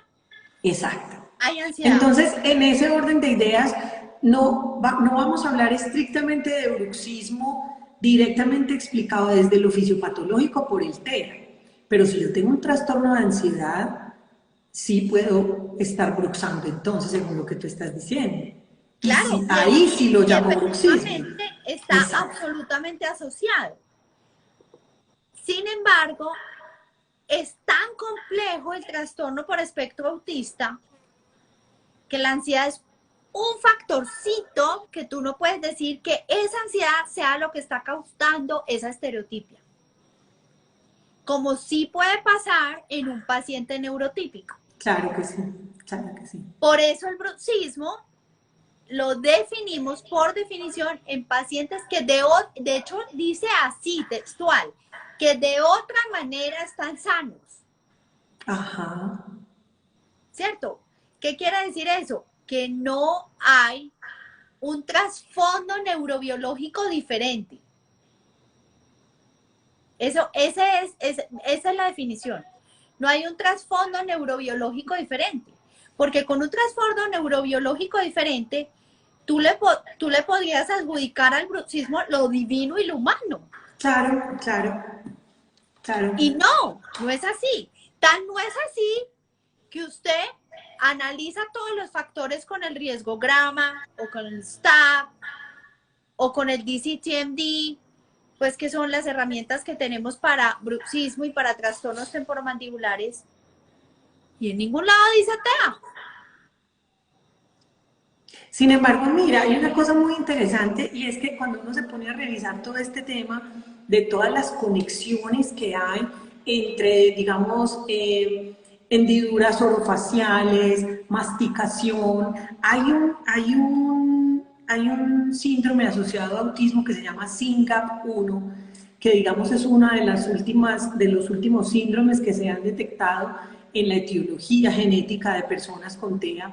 Speaker 3: Exacto.
Speaker 2: hay ansiedad.
Speaker 3: Entonces, en ese orden de ideas, no vamos a hablar estrictamente de bruxismo directamente explicado desde lo fisiopatológico por el TEA. Pero si yo tengo un trastorno de ansiedad, sí puedo estar bruxando entonces, según lo que tú estás diciendo. Y
Speaker 2: Claro,
Speaker 3: sí, ahí sí lo
Speaker 2: y
Speaker 3: llamo bruxismo.
Speaker 2: efectivamente está
Speaker 3: Exacto.
Speaker 2: absolutamente asociado. Sin embargo, es tan complejo el trastorno por espectro autista que la ansiedad es un factorcito que tú no puedes decir que esa ansiedad sea lo que está causando esa estereotipia. Como sí puede pasar en un paciente neurotípico.
Speaker 3: Claro que sí, claro que sí.
Speaker 2: Por eso el bruxismo lo definimos por definición en pacientes que de hecho dice así, textual, que de otra manera están sanos.
Speaker 3: Ajá.
Speaker 2: ¿Cierto? ¿Qué quiere decir eso? Que no hay un trasfondo neurobiológico diferente. Esa es la definición. No hay un trasfondo neurobiológico diferente. Porque con un trasfondo neurobiológico diferente, tú le podrías adjudicar al bruxismo lo divino y lo humano.
Speaker 3: Claro, claro, claro.
Speaker 2: Y no es así. Tan no es así que usted analiza todos los factores con el riesgograma o con el STAP o con el DCTMD, pues que son las herramientas que tenemos para bruxismo y para trastornos temporomandibulares. Y en ningún lado dice TEA.
Speaker 3: Sin embargo, mira, hay una cosa muy interesante y es que cuando uno se pone a revisar todo este tema de todas las conexiones que hay entre, digamos, hendiduras orofaciales, masticación, hay un síndrome asociado a autismo que se llama SYNGAP1, que digamos es una de los últimos síndromes que se han detectado en la etiología genética de personas con TEA.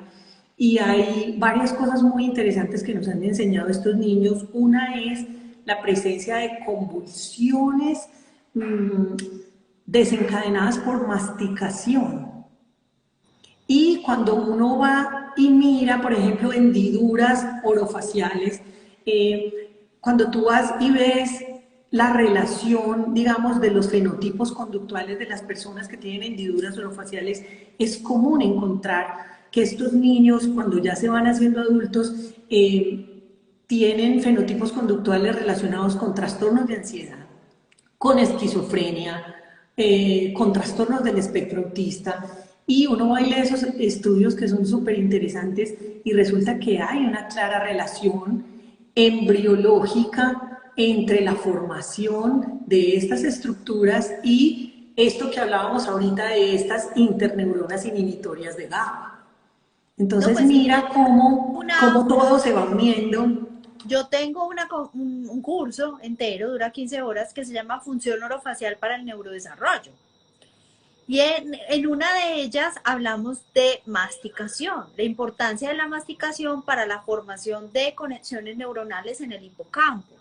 Speaker 3: Y hay varias cosas muy interesantes que nos han enseñado estos niños. Una es la presencia de convulsiones desencadenadas por masticación. Y cuando uno va y mira, por ejemplo, hendiduras orofaciales, cuando tú vas y ves la relación, digamos, de los fenotipos conductuales de las personas que tienen hendiduras orofaciales, es común encontrar que estos niños, cuando ya se van haciendo adultos, tienen fenotipos conductuales relacionados con trastornos de ansiedad, con esquizofrenia, con trastornos del espectro autista. Y uno va y lee esos estudios que son súper interesantes y resulta que hay una clara relación embriológica entre la formación de estas estructuras y esto que hablábamos ahorita de estas interneuronas inhibitorias de GABA.
Speaker 2: No,
Speaker 3: Entonces
Speaker 2: pues
Speaker 3: mira cómo
Speaker 2: una,
Speaker 3: todo se va uniendo.
Speaker 2: yo tengo un curso entero, dura 15 horas, que se llama Función Orofacial para el Neurodesarrollo. Y en una de ellas hablamos de masticación, la importancia de la masticación para la formación de conexiones neuronales en el hipocampo,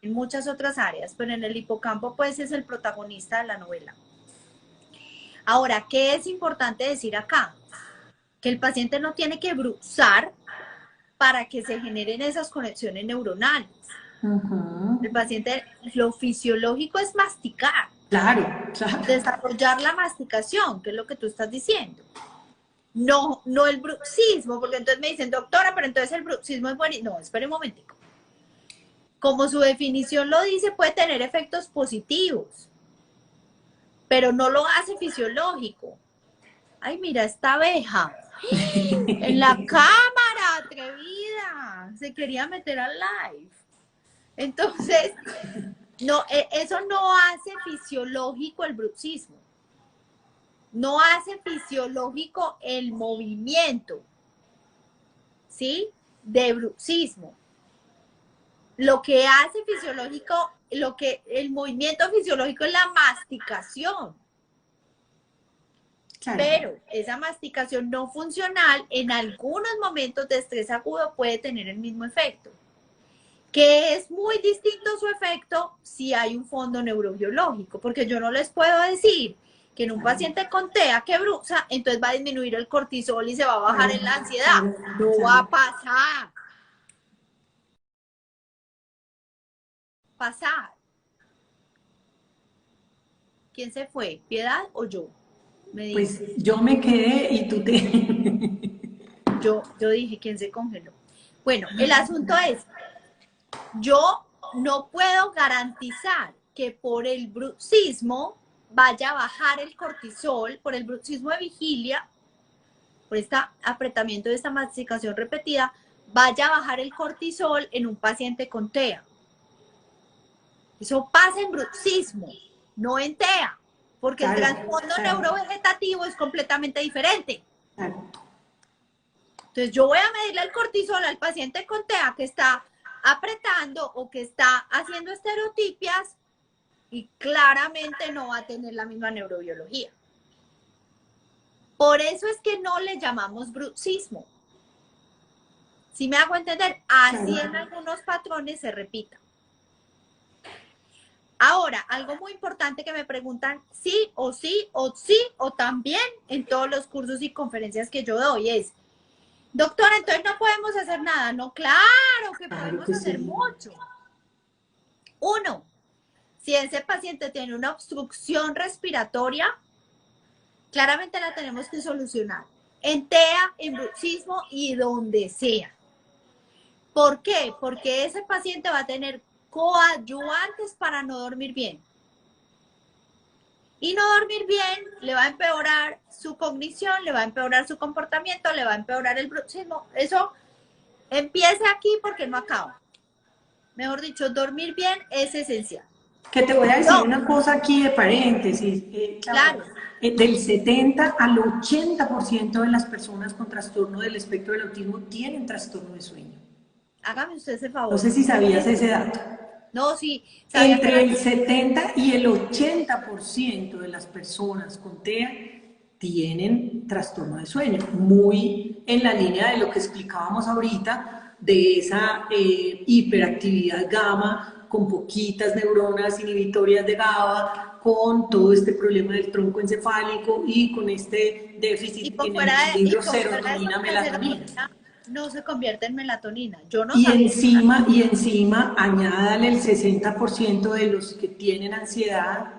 Speaker 2: en muchas otras áreas, pero en el hipocampo pues es el protagonista de la novela. Ahora, ¿qué es importante decir acá? Que el paciente no tiene que bruxar para que se generen esas conexiones neuronales. El paciente, lo fisiológico es masticar.
Speaker 3: Claro, claro.
Speaker 2: Desarrollar la masticación, que es lo que tú estás diciendo. No el bruxismo, porque entonces me dicen, doctora, pero entonces el bruxismo es bueno. No, espere un momentico. Como su definición lo dice, puede tener efectos positivos, pero no lo hace fisiológico. Ay, mira esta abeja. En la cámara, atrevida. Se quería meter al live. Entonces, no, eso no hace fisiológico el bruxismo. No hace fisiológico el movimiento, ¿sí? De bruxismo. Lo que hace fisiológico, el movimiento fisiológico es la masticación. Claro. Pero esa masticación no funcional en algunos momentos de estrés agudo puede tener el mismo efecto. Que es muy distinto su efecto si hay un fondo neurobiológico, porque yo no les puedo decir que en un paciente con TEA que bruxa, entonces va a disminuir el cortisol y se va a bajar en la ansiedad. No va a pasar. ¿Quién se fue? ¿Piedad o yo?
Speaker 3: Pues yo me quedé y tú te...
Speaker 2: Yo dije, ¿quién se congeló? Bueno, el asunto es, yo no puedo garantizar que por el bruxismo vaya a bajar el cortisol, por el bruxismo de vigilia, por este apretamiento de esta masticación repetida, vaya a bajar el cortisol en un paciente con TEA. Eso pasa en bruxismo, no en TEA, porque el trasfondo neurovegetativo es completamente diferente. Entonces yo voy a medirle el cortisol al paciente con TEA que está apretando o que está haciendo estereotipias y claramente no va a tener la misma neurobiología. Por eso es que no le llamamos bruxismo. Si me hago entender, así en algunos patrones se repita. Ahora, algo muy importante que me preguntan sí o también en todos los cursos y conferencias que yo doy es, doctora, entonces no podemos hacer nada. No, claro que podemos hacer mucho. Uno, si ese paciente tiene una obstrucción respiratoria, claramente la tenemos que solucionar. En TEA, en bruxismo y donde sea. ¿Por qué? Porque ese paciente va a tener coadyuvantes para no dormir bien. Y no dormir bien le va a empeorar su cognición, le va a empeorar su comportamiento, le va a empeorar el bruxismo. Eso empieza aquí porque no acaba. Mejor dicho, dormir bien es esencial.
Speaker 3: Que te voy a decir una cosa aquí de paréntesis. Claro. Del 70 al 80% de las personas con trastorno del espectro del autismo tienen trastorno de sueño.
Speaker 2: Hágame usted ese favor.
Speaker 3: No sé si sabías ese dato.
Speaker 2: No, sí.
Speaker 3: Entre el 70 y el 80% de las personas con TEA tienen trastorno de sueño, muy en la línea de lo que explicábamos ahorita, de esa hiperactividad gamma, con poquitas neuronas inhibitorias de GABA, con todo este problema del tronco encefálico y con este déficit en el serotonina, melatonina.
Speaker 2: No se convierte en melatonina. Yo no
Speaker 3: sabía. Y encima añádale el 60% de los que tienen ansiedad,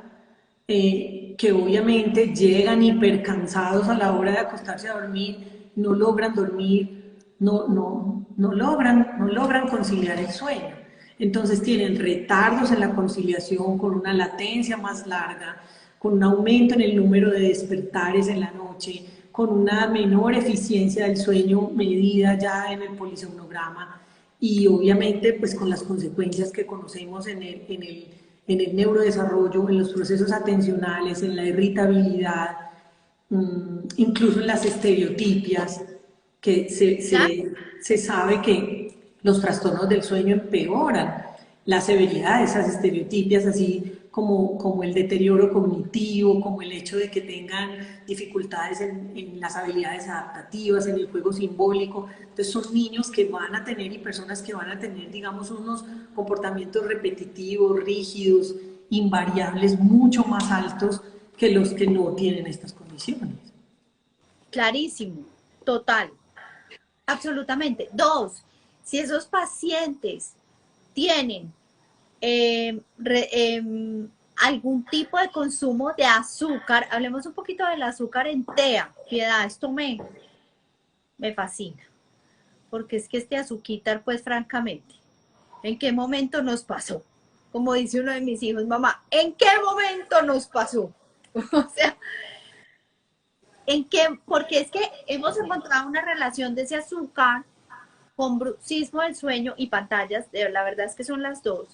Speaker 3: que obviamente llegan hipercansados a la hora de acostarse a dormir, no logran dormir, no logran conciliar el sueño. Entonces tienen retardos en la conciliación, con una latencia más larga, con un aumento en el número de despertares en la noche, con una menor eficiencia del sueño medida ya en el polisomnograma y obviamente pues con las consecuencias que conocemos en el neurodesarrollo, en los procesos atencionales, en la irritabilidad, incluso en las estereotipias, que se sabe que los trastornos del sueño empeoran la severidad de esas estereotipias, así como el deterioro cognitivo, como el hecho de que tengan dificultades en las habilidades adaptativas, en el juego simbólico. Entonces son niños que van a tener y personas que van a tener, digamos, unos comportamientos repetitivos, rígidos, invariables, mucho más altos que los que no tienen estas condiciones.
Speaker 2: Clarísimo, total, absolutamente. Dos, si esos pacientes tienen algún tipo de consumo de azúcar, hablemos un poquito del azúcar en TEA, Piedad, esto me fascina, porque es que este azuquitar, pues francamente, ¿en qué momento nos pasó? Como dice uno de mis hijos, mamá, ¿en qué momento nos pasó? O sea, ¿en qué? Porque es que hemos encontrado una relación de ese azúcar con bruxismo del sueño y pantallas, la verdad es que son las dos,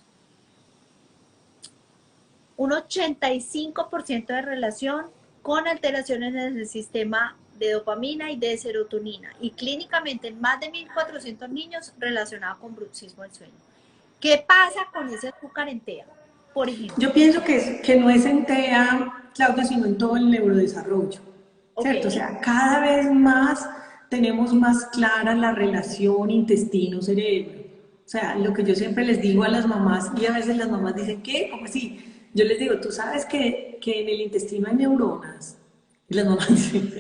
Speaker 2: un 85% de relación con alteraciones en el sistema de dopamina y de serotonina, y clínicamente en más de 1.400 niños relacionado con bruxismo del sueño. ¿Qué pasa con ese azúcar en TEA, por ejemplo?
Speaker 3: Yo pienso que no es en TEA, Claudia, sino en todo el neurodesarrollo, ¿cierto?
Speaker 2: Okay.
Speaker 3: O sea, cada vez más tenemos más clara la relación intestino-cerebro. O sea, lo que yo siempre les digo a las mamás, y a veces las mamás dicen, ¿qué? ¿Cómo así? Yo les digo, tú sabes que en el intestino hay neuronas. Y las mamás dicen,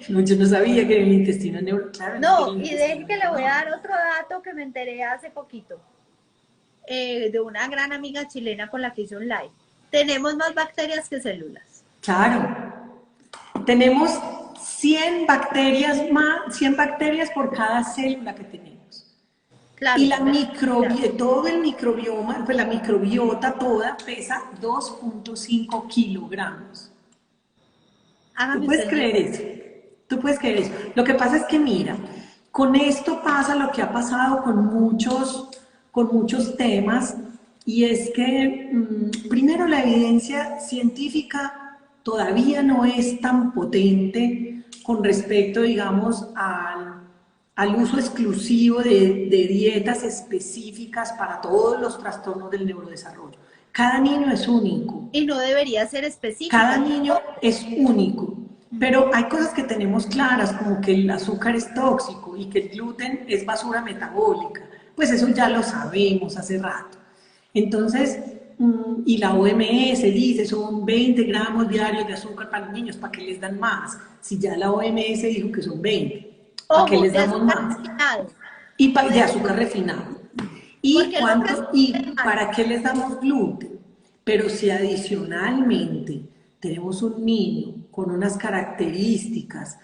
Speaker 3: no, yo no sabía que en el intestino hay neuronas. Claro, en
Speaker 2: No,
Speaker 3: el
Speaker 2: y de
Speaker 3: intestino
Speaker 2: que
Speaker 3: hay
Speaker 2: le voy a
Speaker 3: neuronas.
Speaker 2: dar otro dato que me enteré hace poquito, de una gran amiga chilena con la que hice un live. Tenemos más bacterias que células.
Speaker 3: Claro, tenemos 100 bacterias más, 100 bacterias por cada célula que tenemos. Y
Speaker 2: Claro,
Speaker 3: todo el microbioma, pues la microbiota toda pesa 2.5 kilogramos. ¿Tú
Speaker 2: hágame
Speaker 3: puedes
Speaker 2: usted el
Speaker 3: creer
Speaker 2: favor.
Speaker 3: eso? ¿Tú puedes creer eso? Lo que pasa es que mira, con esto pasa lo que ha pasado con muchos temas, y es que primero la evidencia científica todavía no es tan potente con respecto, digamos, al uso exclusivo de dietas específicas para todos los trastornos del neurodesarrollo. Cada niño es único.
Speaker 2: Y no debería ser
Speaker 3: Cada
Speaker 2: específica.
Speaker 3: niño es único, pero hay cosas que tenemos claras, como que el azúcar es tóxico y que el gluten es basura metabólica. Pues eso ya lo sabemos hace rato. Entonces, y la OMS dice son 20 gramos diarios de azúcar para los niños, ¿para qué les dan más? Si ya la OMS dijo que son 20, ¿para qué
Speaker 2: Ojo,
Speaker 3: les
Speaker 2: de
Speaker 3: damos
Speaker 2: azúcar
Speaker 3: más?
Speaker 2: refinado.
Speaker 3: Y
Speaker 2: No de
Speaker 3: de
Speaker 2: azúcar,
Speaker 3: azúcar refinado.
Speaker 2: porque el otro es
Speaker 3: ¿Y
Speaker 2: mal.
Speaker 3: para qué les damos gluten? Pero si adicionalmente tenemos un niño con unas características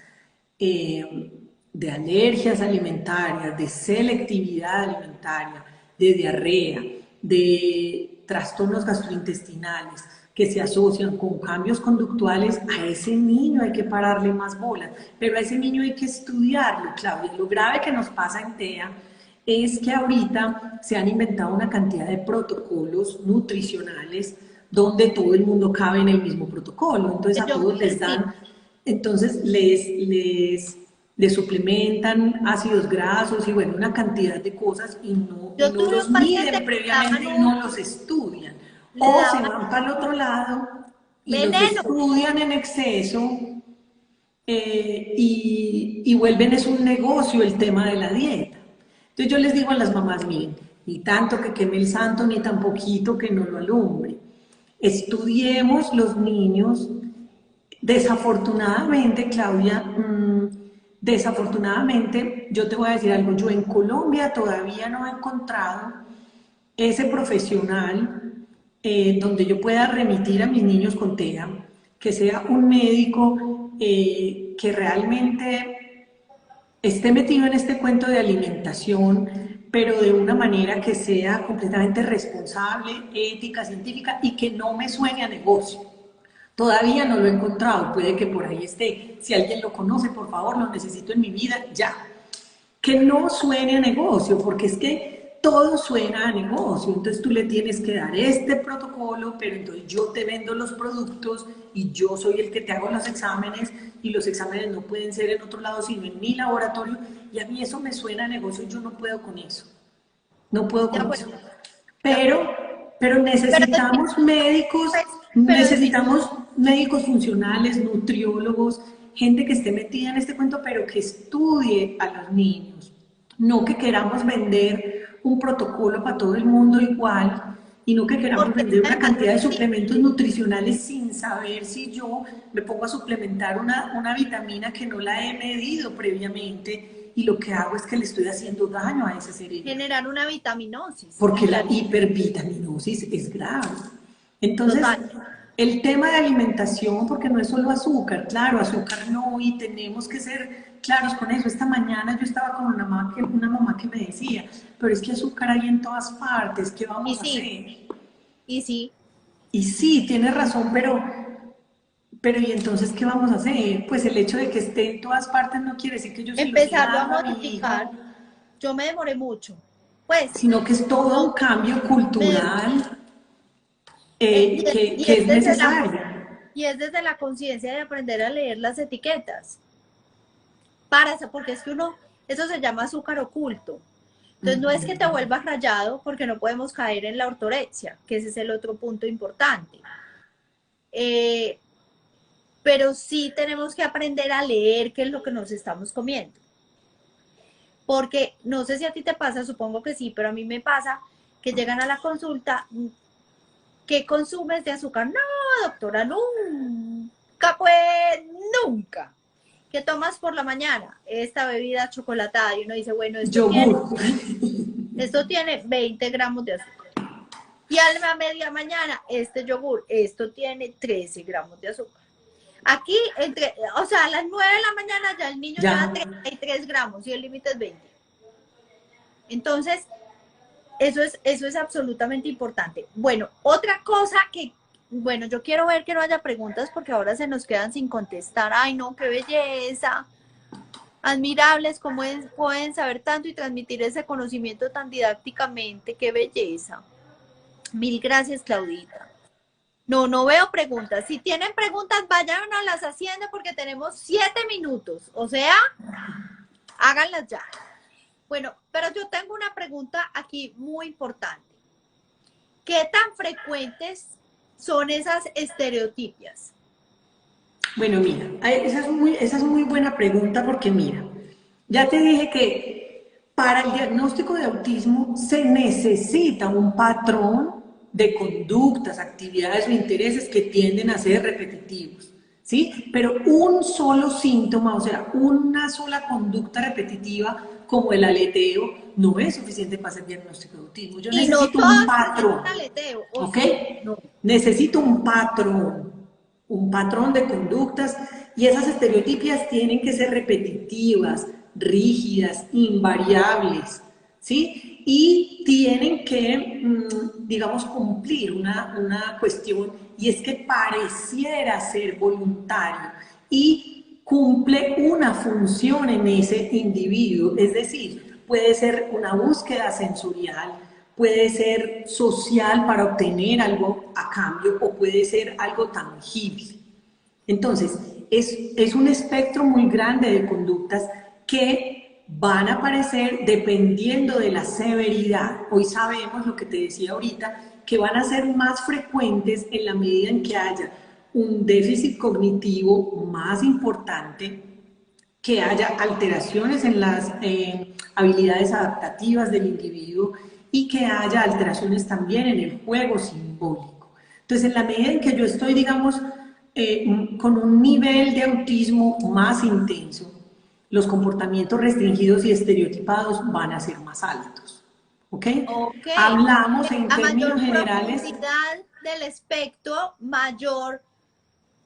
Speaker 3: de alergias alimentarias, de selectividad alimentaria, de diarrea, de trastornos gastrointestinales que se asocian con cambios conductuales, a ese niño hay que pararle más bolas, pero a ese niño hay que estudiarlo, Claudia. Lo grave que nos pasa en TEA es que ahorita se han inventado una cantidad de protocolos nutricionales donde todo el mundo cabe en el mismo protocolo, entonces a
Speaker 2: Yo
Speaker 3: todos les
Speaker 2: sí.
Speaker 3: dan, entonces les suplementan ácidos grasos y bueno, una cantidad de cosas y
Speaker 2: Yo
Speaker 3: no
Speaker 2: tuve
Speaker 3: los
Speaker 2: un paciente
Speaker 3: miden
Speaker 2: que le daban
Speaker 3: previamente y no los estudian.
Speaker 2: le
Speaker 3: O se
Speaker 2: daban
Speaker 3: van para el otro lado y los
Speaker 2: veneno.
Speaker 3: estudian en exceso y vuelven es un negocio el tema de la dieta. Entonces yo les digo a las mamás, miren, ni tanto que queme el santo, ni tan poquito que no lo alumbre. Estudiemos los niños. Desafortunadamente, Claudia, desafortunadamente, yo te voy a decir algo, yo en Colombia todavía no he encontrado ese profesional donde yo pueda remitir a mis niños con TEA, que sea un médico que realmente esté metido en este cuento de alimentación, pero de una manera que sea completamente responsable, ética, científica y que no me suene a negocio. Todavía no lo he encontrado, puede que por ahí esté. Si alguien lo conoce, por favor, lo necesito en mi vida ya. Que no suene a negocio, porque es que todo suena a negocio. Entonces tú le tienes que dar este protocolo, pero entonces yo te vendo los productos y yo soy el que te hago los exámenes y los exámenes no pueden ser en otro lado sino en mi laboratorio. Y a mí eso me suena a negocio, yo no puedo con eso. No puedo
Speaker 2: De
Speaker 3: con eso.
Speaker 2: acuerdo, de acuerdo.
Speaker 3: Pero
Speaker 2: Pero,
Speaker 3: necesitamos médicos,
Speaker 2: pero
Speaker 3: necesitamos médicos funcionales, nutriólogos, gente que esté metida en este cuento, pero que estudie a los niños. No que queramos vender un protocolo para todo el mundo igual y no que queramos
Speaker 2: porque
Speaker 3: vender una
Speaker 2: además
Speaker 3: cantidad de
Speaker 2: es
Speaker 3: suplementos nutricionales sin saber si yo me pongo a suplementar una vitamina que no la he medido previamente y lo que hago es que le estoy haciendo daño a ese cerebro
Speaker 2: generar una vitaminosis.
Speaker 3: porque la
Speaker 2: Claro,
Speaker 3: hipervitaminosis es grave. Entonces,
Speaker 2: total.
Speaker 3: el tema de alimentación, porque no es solo azúcar, claro, azúcar no, y tenemos que ser claros con eso. Esta mañana yo estaba con una mamá que me decía, pero es que azúcar hay en todas partes, ¿qué
Speaker 2: Y
Speaker 3: vamos a
Speaker 2: sí,
Speaker 3: hacer?
Speaker 2: y sí.
Speaker 3: Y sí, tiene razón, pero ¿y entonces qué vamos a hacer? Pues el hecho de que esté en todas partes no quiere decir que yo se lo siga
Speaker 2: Empezarlo a
Speaker 3: dando a mi
Speaker 2: modificar.
Speaker 3: hijo,
Speaker 2: Yo me demoré mucho. Pues,
Speaker 3: sino que es todo un
Speaker 2: no,
Speaker 3: cambio
Speaker 2: me,
Speaker 3: cultural
Speaker 2: y
Speaker 3: que
Speaker 2: es
Speaker 3: es necesario.
Speaker 2: y es desde la conciencia de aprender a leer las etiquetas. Porque es que eso se llama azúcar oculto. Entonces no es que te vuelvas rayado porque no podemos caer en la ortorexia, que ese es el otro punto importante. Eh, pero sí tenemos que aprender a leer qué es lo que nos estamos comiendo. Porque no sé si a ti te pasa, supongo que sí, pero a mí me pasa que llegan a la consulta, ¿qué consumes de azúcar? No, doctora, nunca, pues, nunca. ¿Qué tomas por la mañana? Esta bebida chocolatada. Y uno dice, bueno,
Speaker 3: Yogur.
Speaker 2: esto tiene 20 gramos de azúcar. Y a la media mañana, este yogur, esto tiene 13 gramos de azúcar. Aquí, o sea, a las 9 de la mañana ya el niño lleva
Speaker 3: Ya.
Speaker 2: 33 gramos y el límite es 20. Entonces, eso es absolutamente importante. Bueno, otra cosa que, bueno, yo quiero ver que no haya preguntas porque ahora se nos quedan sin contestar. Ay, no, qué belleza. Admirables, cómo pueden saber tanto y transmitir ese conocimiento tan didácticamente. Qué belleza. Mil gracias, Claudita. No, no veo preguntas. Si tienen preguntas, vayan a las haciendo porque tenemos 7 minutos. O sea, háganlas ya. Bueno, pero yo tengo una pregunta aquí muy importante. ¿Qué tan frecuentes son esas estereotipias?
Speaker 3: Bueno, mira, esa es muy buena pregunta porque mira, ya te dije que para el diagnóstico de autismo se necesita un patrón de conductas, actividades o intereses que tienden a ser repetitivos, ¿sí? Pero un solo síntoma, o sea, una sola conducta repetitiva como el aleteo, no es suficiente para hacer diagnóstico de autismo. Yo
Speaker 2: Y no
Speaker 3: necesito un
Speaker 2: todos tienen
Speaker 3: patrón,
Speaker 2: un aleteo, ¿o
Speaker 3: ¿ok?
Speaker 2: sí? No.
Speaker 3: Necesito un patrón de conductas y esas estereotipias tienen que ser repetitivas, rígidas, invariables, ¿sí? Y tienen que, digamos, cumplir una cuestión y es que pareciera ser voluntario y cumple una función en ese individuo, es decir, puede ser una búsqueda sensorial, puede ser social para obtener algo a cambio o puede ser algo tangible. Entonces, es un espectro muy grande de conductas que van a aparecer dependiendo de la severidad. Hoy sabemos lo que te decía ahorita, que van a ser más frecuentes en la medida en que haya un déficit cognitivo más importante, que haya alteraciones en las habilidades adaptativas del individuo y que haya alteraciones también en el juego simbólico. Entonces, en la medida en que yo estoy, digamos, con un nivel de autismo más intenso, los comportamientos restringidos y estereotipados van a ser más altos. ¿Ok?
Speaker 2: Ok.
Speaker 3: Hablamos en
Speaker 2: A
Speaker 3: términos
Speaker 2: mayor
Speaker 3: generales,
Speaker 2: profundidad del espectro, mayor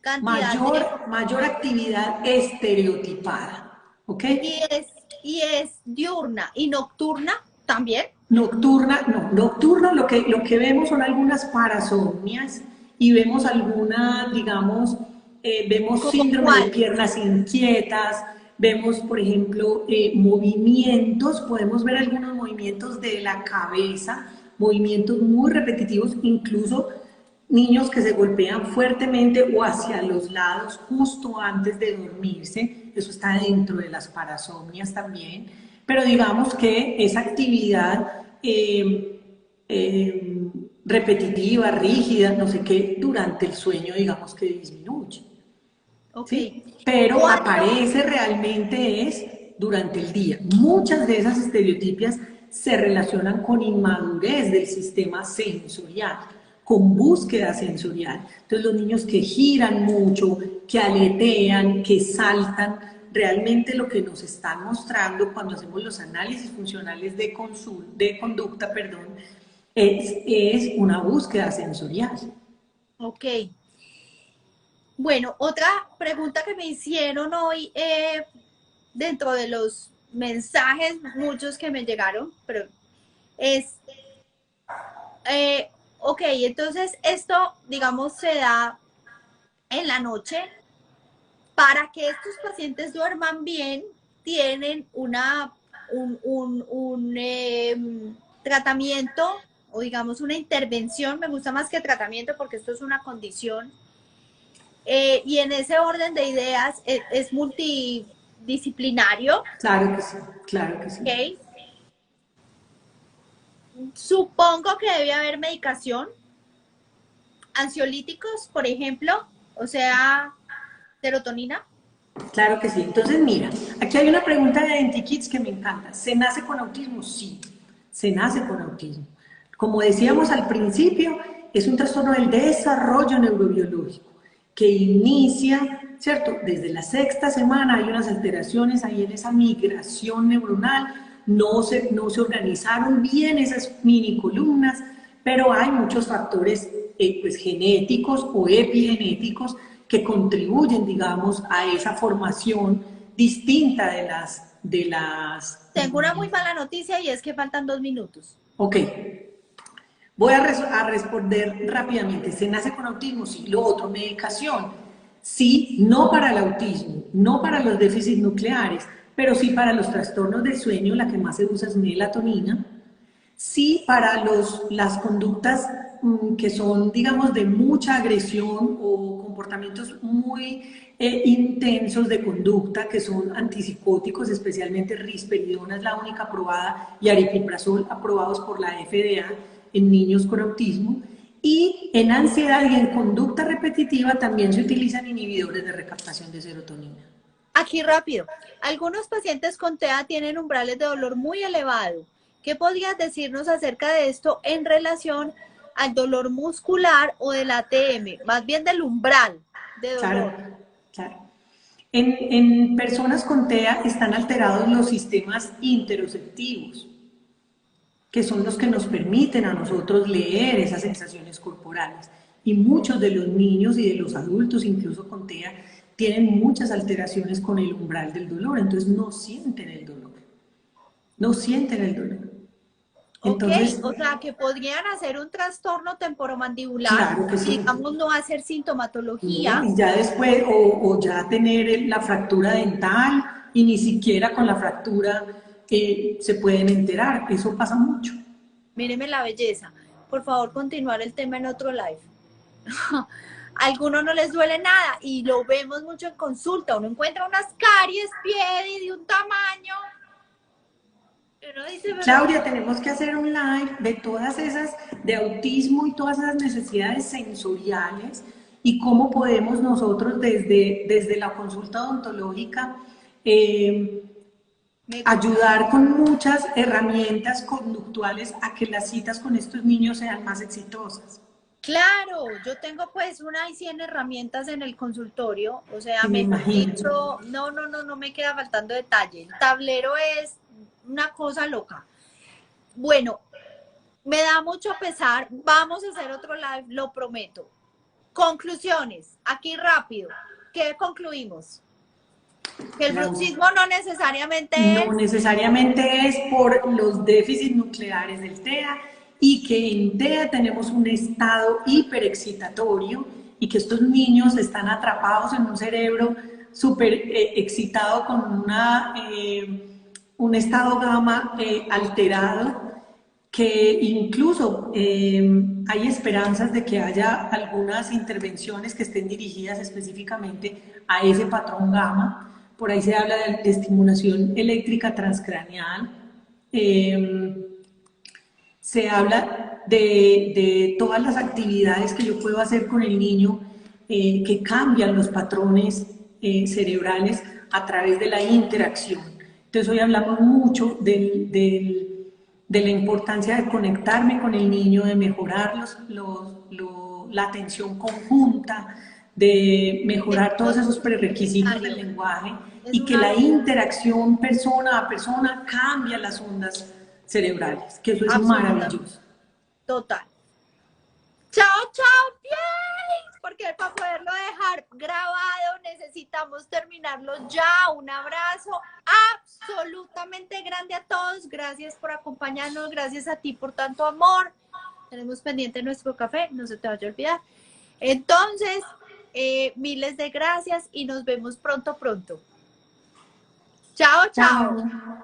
Speaker 2: cantidad de...
Speaker 3: mayor actividad estereotipada. ¿Ok?
Speaker 2: Y es diurna y nocturna también.
Speaker 3: Nocturna, no, nocturno lo que vemos son algunas parasomnias y vemos alguna, digamos, vemos
Speaker 2: ¿Como
Speaker 3: síndrome de
Speaker 2: cuál?
Speaker 3: piernas inquietas, vemos, por ejemplo, movimientos, podemos ver algunos movimientos de la cabeza, movimientos muy repetitivos, incluso niños que se golpean fuertemente o hacia los lados justo antes de dormirse, eso está dentro de las parasomnias también, pero digamos que esa actividad eh, repetitiva, rígida, no sé qué, durante el sueño digamos que disminuye,
Speaker 2: Ok.
Speaker 3: ¿sí? Pero
Speaker 2: ¿Cuándo?
Speaker 3: aparece realmente es durante el día. Muchas de esas estereotipias se relacionan con inmadurez del sistema sensorial, con búsqueda sensorial. Entonces los niños que giran mucho, que aletean, que saltan, realmente lo que nos están mostrando cuando hacemos los análisis funcionales de conducta, perdón, es una búsqueda sensorial.
Speaker 2: Ok. Bueno, otra pregunta que me hicieron hoy dentro de los mensajes, muchos que me llegaron, pero es, ok, entonces esto, digamos, se da en la noche. Para que estos pacientes duerman bien, tienen un tratamiento o digamos una intervención, me gusta más que tratamiento porque esto es una condición, y en ese orden de ideas es multidisciplinario,
Speaker 3: Claro que sí, claro que sí.
Speaker 2: ¿ok? Supongo que debe haber medicación, ansiolíticos, por ejemplo, o sea, serotonina.
Speaker 3: Claro que sí. Entonces, mira, aquí hay una pregunta de IdentiKids que me encanta. ¿Se nace con autismo? Sí, se nace con autismo. Como decíamos al principio, es un trastorno del desarrollo neurobiológico que inicia, ¿cierto? Desde la sexta semana hay unas alteraciones ahí en esa migración neuronal, no se organizaron bien esas mini columnas, pero hay muchos factores pues, genéticos o epigenéticos que contribuyen, digamos, a esa formación distinta de las.
Speaker 2: Tengo una muy mala noticia y es que faltan 2 minutos.
Speaker 3: Ok, voy a responder rápidamente. ¿Se nace con autismo? Sí. Lo otro, medicación. Sí, no para el autismo, no para los déficits nucleares, pero sí para los trastornos del sueño, la que más se usa es melatonina. Sí, para las conductas que son, digamos, de mucha agresión o comportamientos muy intensos de conducta, que son antipsicóticos, especialmente risperidona es la única aprobada y aripiprazol aprobados por la FDA en niños con autismo. Y en ansiedad y en conducta repetitiva también se utilizan inhibidores de recaptación de serotonina.
Speaker 2: Aquí rápido. Algunos pacientes con TEA tienen umbrales de dolor muy elevado. ¿Qué podrías decirnos acerca de esto en relación al dolor muscular o del ATM? Más bien del umbral de
Speaker 3: Claro,
Speaker 2: dolor.
Speaker 3: claro. En personas con TEA están alterados los sistemas interoceptivos, que son los que nos permiten a nosotros leer esas sensaciones corporales. Y muchos de los niños y de los adultos, incluso con TEA, tienen muchas alteraciones con el umbral del dolor, entonces no sienten el dolor, no sienten el dolor.
Speaker 2: Ok,
Speaker 3: Entonces,
Speaker 2: o sea que podrían hacer un trastorno temporomandibular
Speaker 3: claro que
Speaker 2: y
Speaker 3: sí.
Speaker 2: digamos no hacer
Speaker 3: No,
Speaker 2: sintomatología.
Speaker 3: y ya después, o ya tener la fractura dental y ni siquiera con la fractura se pueden enterar, eso pasa mucho.
Speaker 2: Míreme la belleza. Por favor, continuar el tema en otro live. A algunos no les duele nada y lo vemos mucho en consulta. Uno encuentra unas caries, piedi de un tamaño. Y uno dice, pero
Speaker 3: Claudia, tenemos que hacer un live de todas esas, de autismo y todas esas necesidades sensoriales y cómo podemos nosotros desde la consulta odontológica eh,
Speaker 2: me gusta.
Speaker 3: ayudar con muchas herramientas conductuales a que las citas con estos niños sean más exitosas.
Speaker 2: Claro, yo tengo pues una y 100 herramientas en el consultorio, o sea,
Speaker 3: Sí, me
Speaker 2: mejor
Speaker 3: imagino.
Speaker 2: dicho, no me queda faltando detalle. El tablero es una cosa loca. Bueno, me da mucho pesar, vamos a hacer otro live, lo prometo. Conclusiones, aquí rápido. ¿Qué concluimos? Que el
Speaker 3: Claudia.
Speaker 2: bruxismo no necesariamente
Speaker 3: No
Speaker 2: es,
Speaker 3: necesariamente es por los déficits nucleares del TEA y que en DEA tenemos un estado hiperexcitatorio y que estos niños están atrapados en un cerebro súper excitado con un estado gamma alterado, que incluso hay esperanzas de que haya algunas intervenciones que estén dirigidas específicamente a ese patrón gamma. Por ahí se habla de estimulación eléctrica transcraneal, se habla de todas las actividades que yo puedo hacer con el niño que cambian los patrones cerebrales a través de la interacción. Entonces hoy hablamos mucho de la importancia de conectarme con el niño, de mejorar la atención conjunta, de mejorar todos esos prerequisitos del lenguaje y que la interacción persona a persona cambia las ondas cerebrales, que eso es maravilloso.
Speaker 2: Total. Chao, chao, bien, porque para poderlo dejar grabado necesitamos terminarlo ya. Un abrazo absolutamente grande a todos. Gracias por acompañarnos, gracias a ti por tanto amor. Tenemos pendiente nuestro café, no se te vaya a olvidar. Entonces, miles de gracias y nos vemos pronto. Chao, chao.